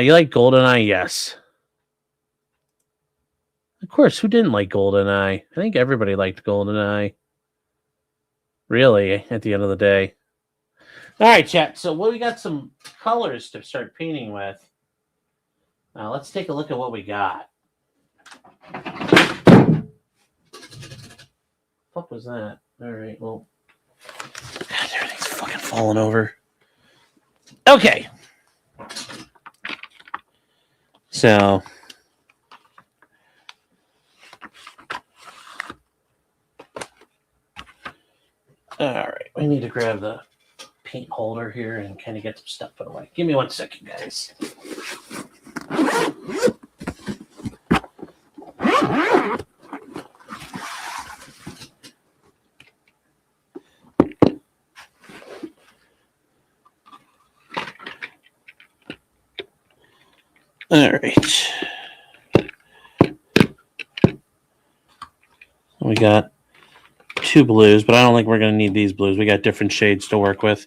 You like GoldenEye? Yes. Of course, who didn't like GoldenEye? I think everybody liked GoldenEye. Really, at the end of the day. All right, chat. So we got some colors to start painting with. Let's take a look at what we got. What was that? All right, well. God, everything's fucking falling over. Okay. So. All right, we need to grab the paint holder here and kind of get some stuff put away. Give me 1 second, guys. All right. We got 2 blues, but I don't think we're going to need these blues. We got different shades to work with.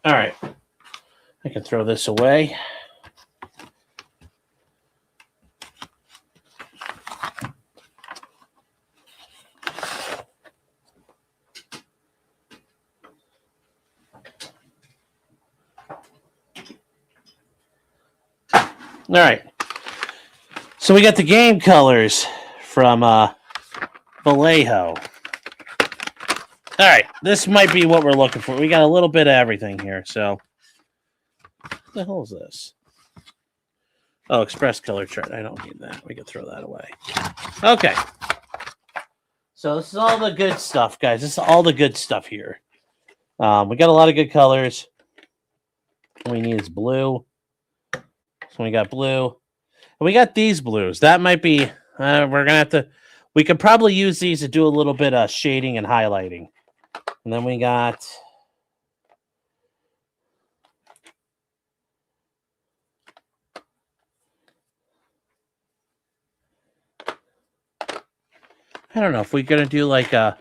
All right. I can throw this away. All right. So we got the game colors from Vallejo. All right. This might be what we're looking for. We got a little bit of everything here. So what the hell is this? Oh, express color chart. I don't need that. We can throw that away. Okay. So this is all the good stuff, guys. This is all the good stuff here. We got a lot of good colors. we need is blue. So we got blue. And we got these blues. That might be, we're going to have to, we could probably use these to do a little bit of shading and highlighting. And then we got, I don't know if we're going to do like a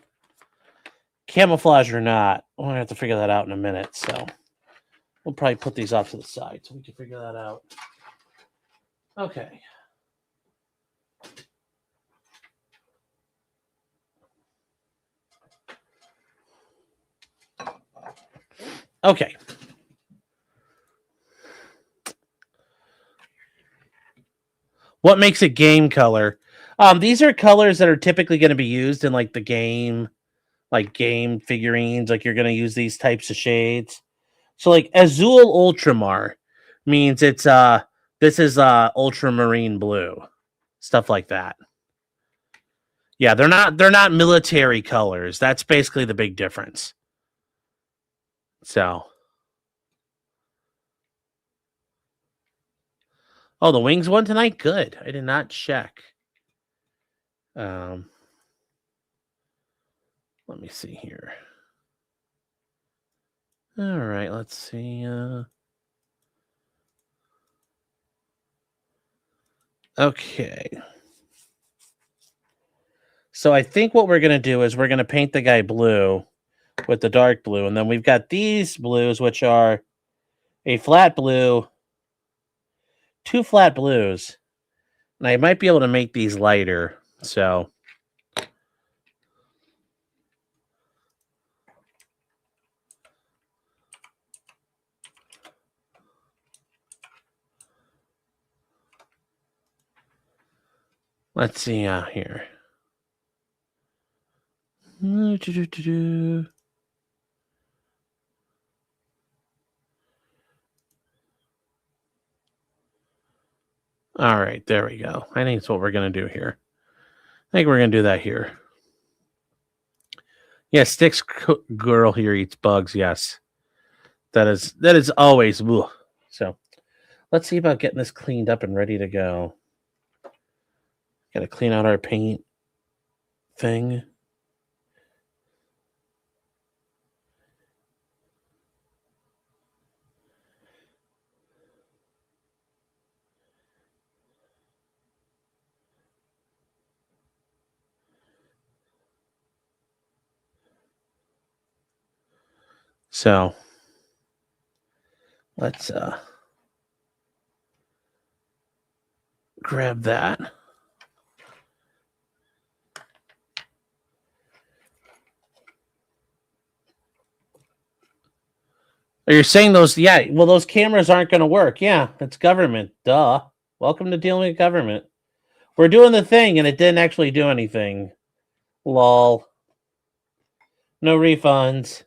camouflage or not. We're going to have to figure that out in a minute. So we'll probably put these off to the side so we can figure that out. Okay. Okay. What makes a game color? These are colors that are typically going to be used in like the game, like game figurines. Like you're going to use these types of shades. So like Azul Ultramar means it's this is ultramarine blue, stuff like that. Yeah, they're not military colors. That's basically the big difference. So, oh, the Wings won tonight. Good. I did not check. Let me see here. All right, let's see. Okay. So I think what we're going to do is we're going to paint the guy blue with the dark blue. And then we've got these blues, which are a flat blue, two flat blues. And I might be able to make these lighter. So let's see here. All right, there we go. I think that's what we're going to do here. I think we're going to do that here. Yeah, Sticks girl here eats bugs. Yes, that is always. Ugh. So let's see about getting this cleaned up and ready to go. Got to clean out our paint thing. So let's grab that. Are you saying those? Yeah, well, those cameras aren't going to work. Yeah, it's government. Duh. Welcome to dealing with government. We're doing the thing, and it didn't actually do anything. Lol. No refunds.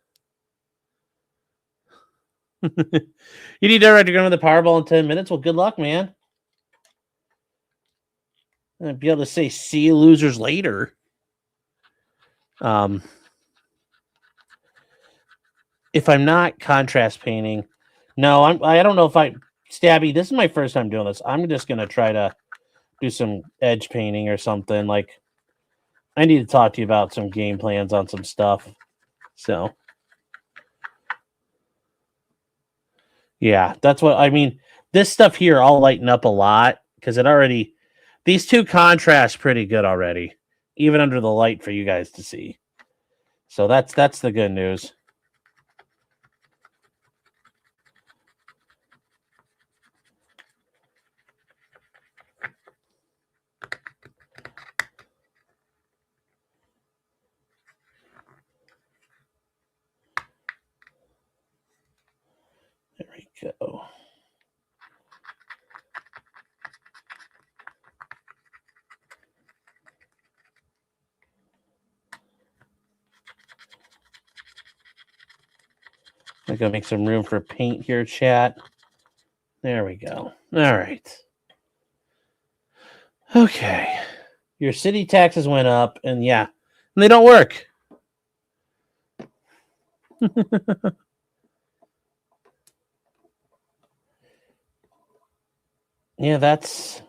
You need to go to the Powerball in 10 minutes? Well, good luck, man. I'll be able to say, see you losers later. If I'm not contrast painting, no, I don't know if Stabby, this is my first time doing this. I'm just going to try to do some edge painting or something. Like, I need to talk to you about some game plans on some stuff. So, yeah, that's what I mean. This stuff here, I'll lighten up a lot because it already, these two contrast pretty good already, even under the light for you guys to see. So that's the good news. There we go. I'm going to make some room for paint here, chat. There we go. All right. Okay. Your city taxes went up, and yeah, and they don't work. Yeah, that's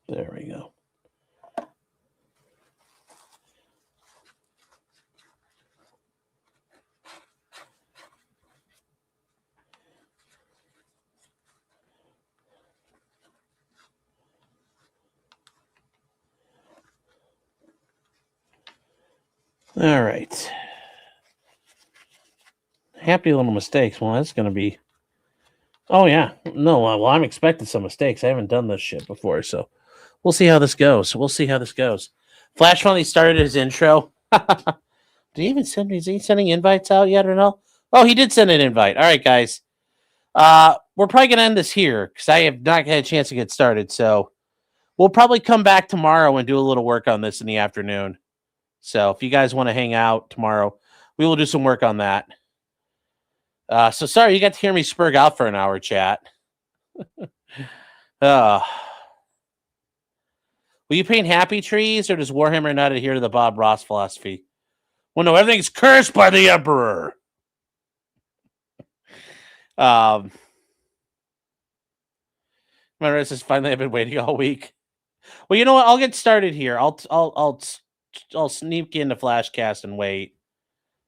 there we go. All right. Happy little mistakes. Well, that's going to be. Oh, yeah. No, well, I'm expecting some mistakes. I haven't done this shit before, so we'll see how this goes. We'll see how this goes. Flash finally started his intro. Did he even send me? Is he sending invites out yet or no? Oh, he did send an invite. All right, guys. We're probably going to end this here because I have not had a chance to get started. So we'll probably come back tomorrow and do a little work on this in the afternoon. So if you guys want to hang out tomorrow, we will do some work on that. So sorry you got to hear me spurg out for an hour, chat. Uh, will you paint happy trees, or does Warhammer not adhere to the Bob Ross philosophy? Well, no, everything's cursed by the Emperor. Um, remember, this is finally I've been waiting all week. Well, you know what? I'll get started here. I'll sneak into Flashcast and wait,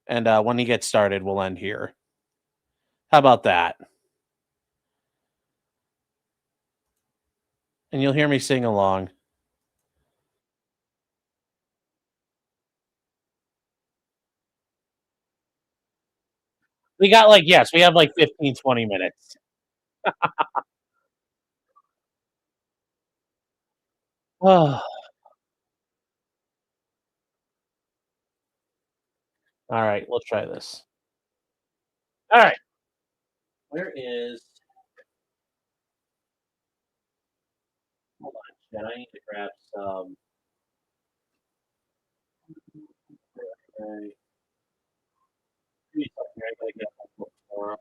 and when he gets started, we'll end here. How about that? And you'll hear me sing along. We got like yes, we have like 15, 20 minutes. Oh, all right, we'll try this. All right, where is? Hold on, Jen. I need to grab some. Okay, give me a second, I gotta get my book for 'em.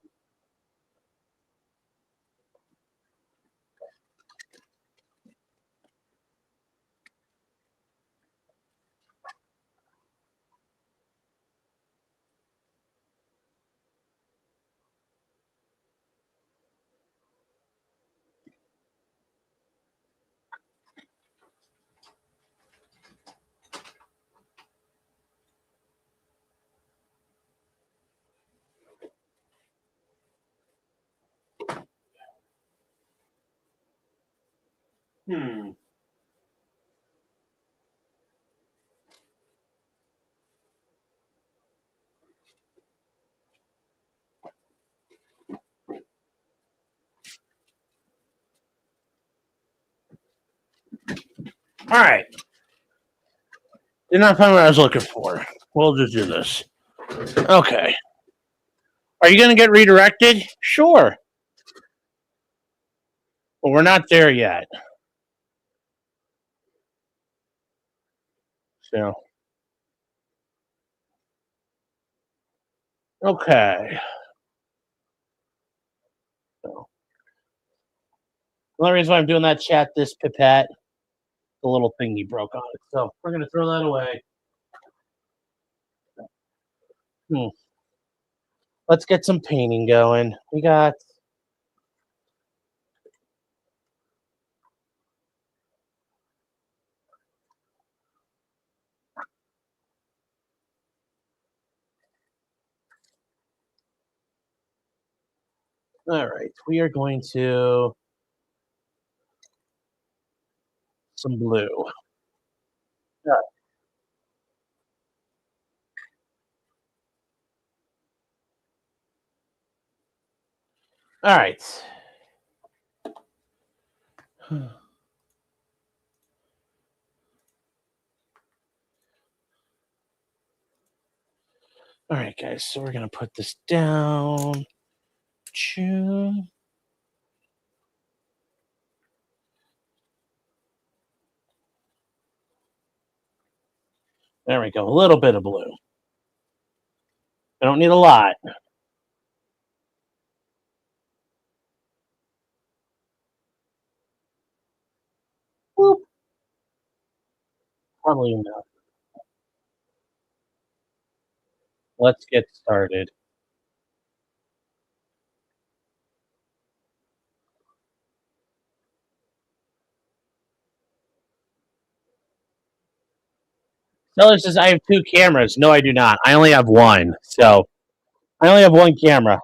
Hmm. All right. Did not find what I was looking for. We'll just do this. Okay. Are you gonna get redirected? Sure. But we're not there yet. So okay. So the only reason why I'm doing that chat this pipette, the little thingy broke on it. So we're gonna throw that away. Hmm. Let's get some painting going. We got all right. We are going to some blue. Yeah. All right. All right, guys. So we're gonna put this down. Choo. There we go. A little bit of blue. I don't need a lot. Whoop. Probably not. Let's get started. Seller says I have two cameras. No, I do not. I only have one. So I only have one camera.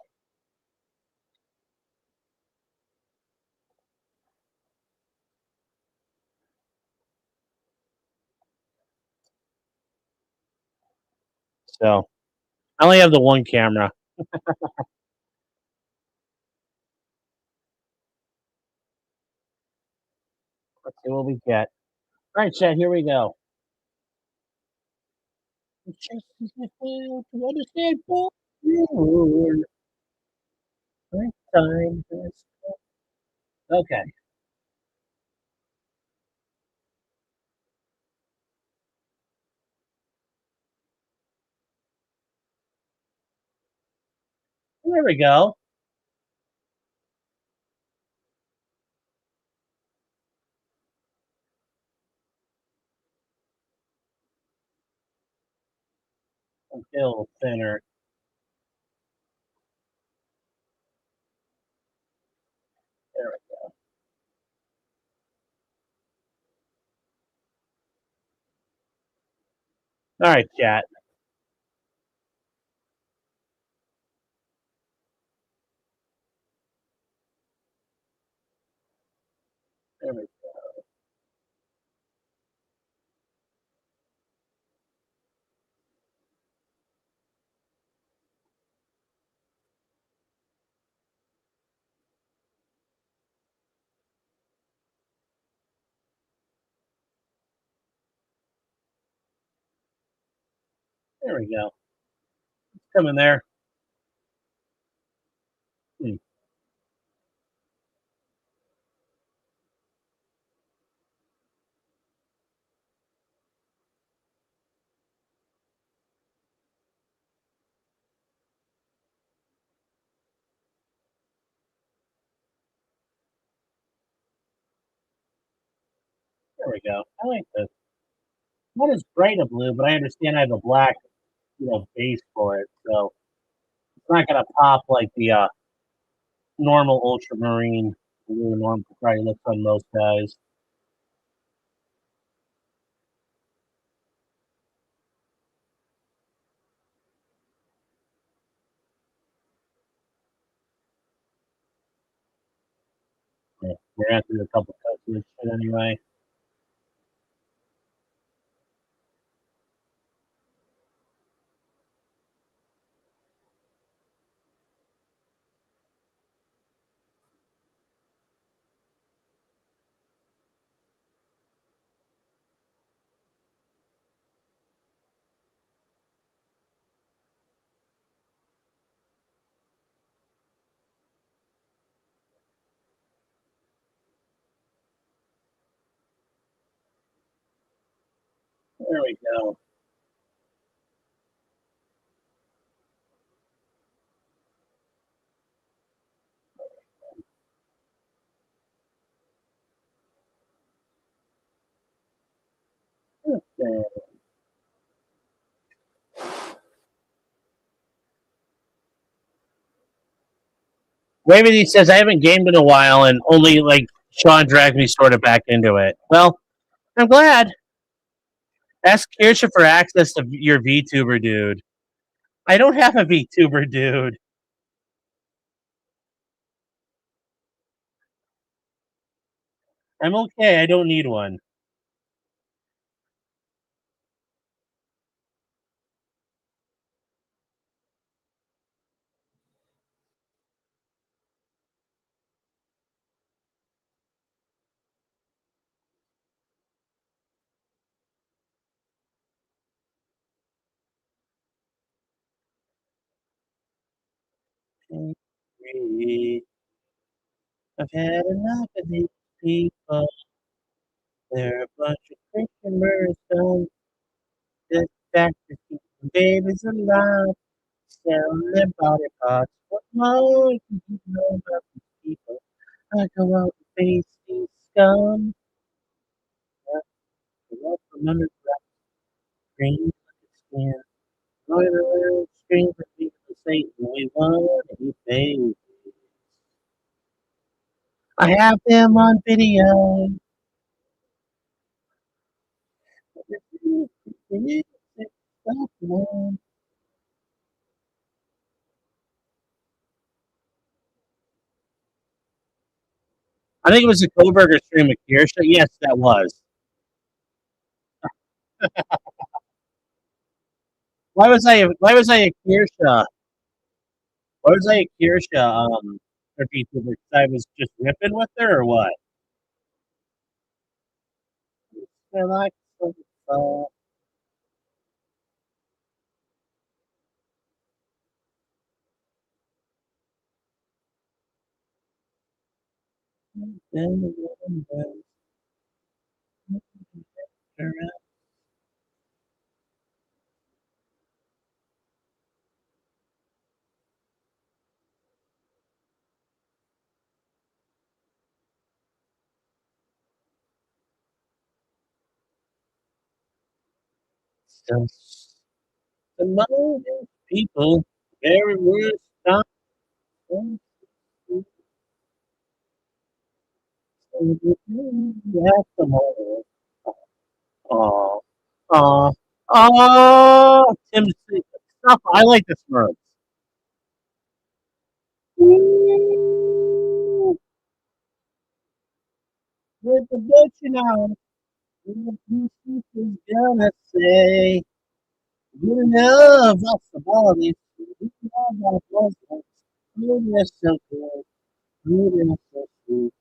So I only have the one camera. Let's see what we get. All right, Chad, here we go. Just to understand for you. Time. Okay, there we go. Until thinner. There we go. All right, chat. There we go. There we go. It's coming there. Hmm, there we go. I like this. Not as bright a blue, but I understand I have a black, base for it, so it's not gonna pop like the normal ultramarine blue normal probably looks on most guys. Yeah, we're gonna have to do a couple cuts of this shit anyway. There we go. Okay. Waverly says I haven't gamed in a while and only like Sean dragged me sort of back into it. Well, I'm glad. Ask Kirsha for access to your VTuber dude. I don't have a VTuber dude. I'm okay. I don't need one. I've had enough of these people. They're a bunch of Christian birds. Just back to keeping babies alive. Selling their body parts. What more do you know about these people? I go out and face these scum. I go out from underground. scream, skin. Going around scream for people to Satan. We want a baby. I have them on video. I think it was a Koberger stream with Kirsha. Yes, that was. Why was I a Kirsha? Why was I a Kirsha repeat because I was just ripping with her or what? Relax, the most people very worst time. That's the most. Oh, oh, oh, Tim, stop. I like the Smurfs. Ooh, with the butcher now. What is gonna say? Good enough, that's the body. We love our husbands. Good is so good. Good is so sweet.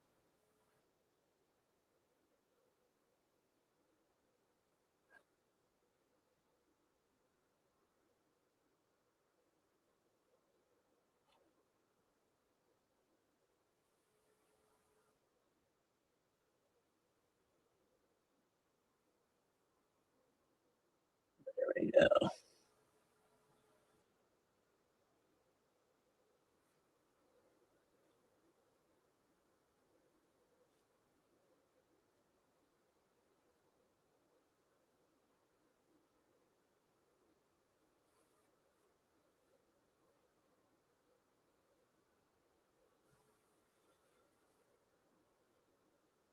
There we go.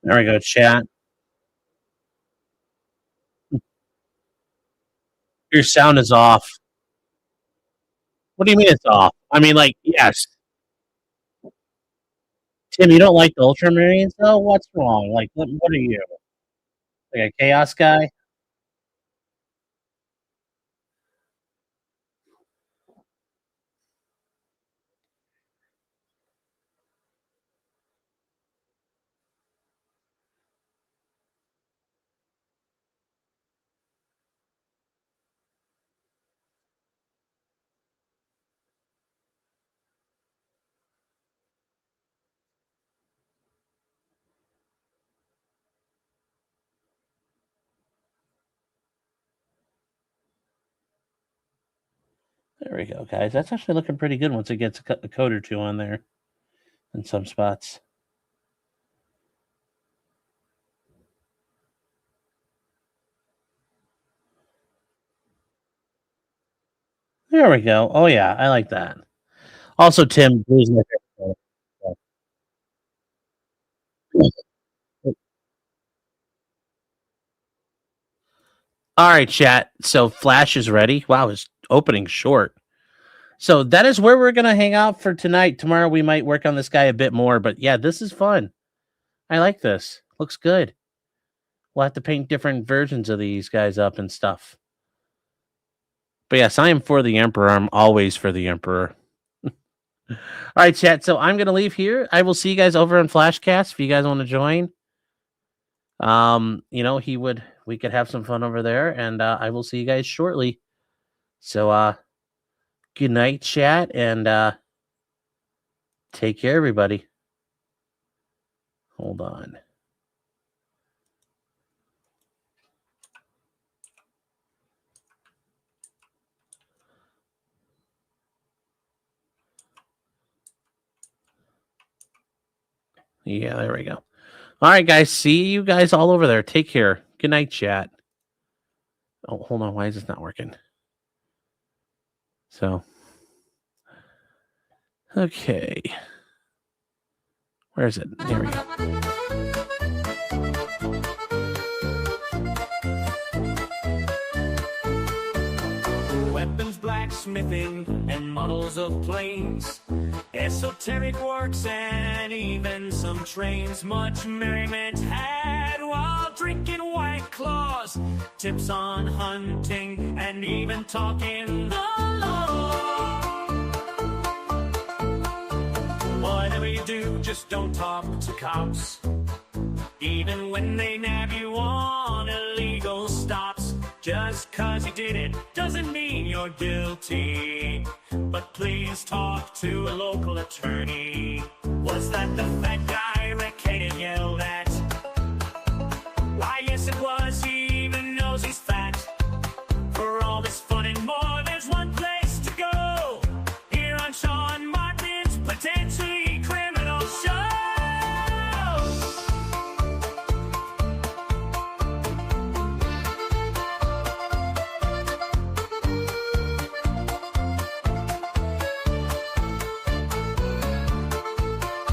There we go, chat. Your sound is off. What do you mean it's off? I mean, like, yes. Tim, you don't like the Ultramarines, though? What's wrong? Like, what are you? Like a chaos guy? There we go, guys. That's actually looking pretty good once it gets a coat or two on there in some spots. There we go. Oh, yeah, I like that. Also, Tim, blue's my favorite color. All right, chat. So Flash is ready. Wow, his opening short. So that is where we're gonna hang out for tonight. Tomorrow we might work on this guy a bit more, but yeah, this is fun. I like this. Looks good. We'll have to paint different versions of these guys up and stuff. But yes, I am for the Emperor. I'm always for the Emperor. All right, chat. So I'm gonna leave here. I will see you guys over on Flashcast if you guys want to join. We could have some fun over there, and I will see you guys shortly. So good night, chat, and take care, everybody. Hold on. Yeah, there we go. All right, guys. See you guys all over there. Take care. Good night, chat. Oh, hold on. Why is this not working? So, okay. Where is it? There we go. Weapons, blacksmithing, and models of planes, esoteric works, and even some trains. Much merriment had while drinking White Claws, tips on hunting, and even talking the law. Whatever you do, just don't talk to cops, even when they nab you on illegal stops. Just 'cause you did it doesn't mean you're guilty, but please talk to a local attorney.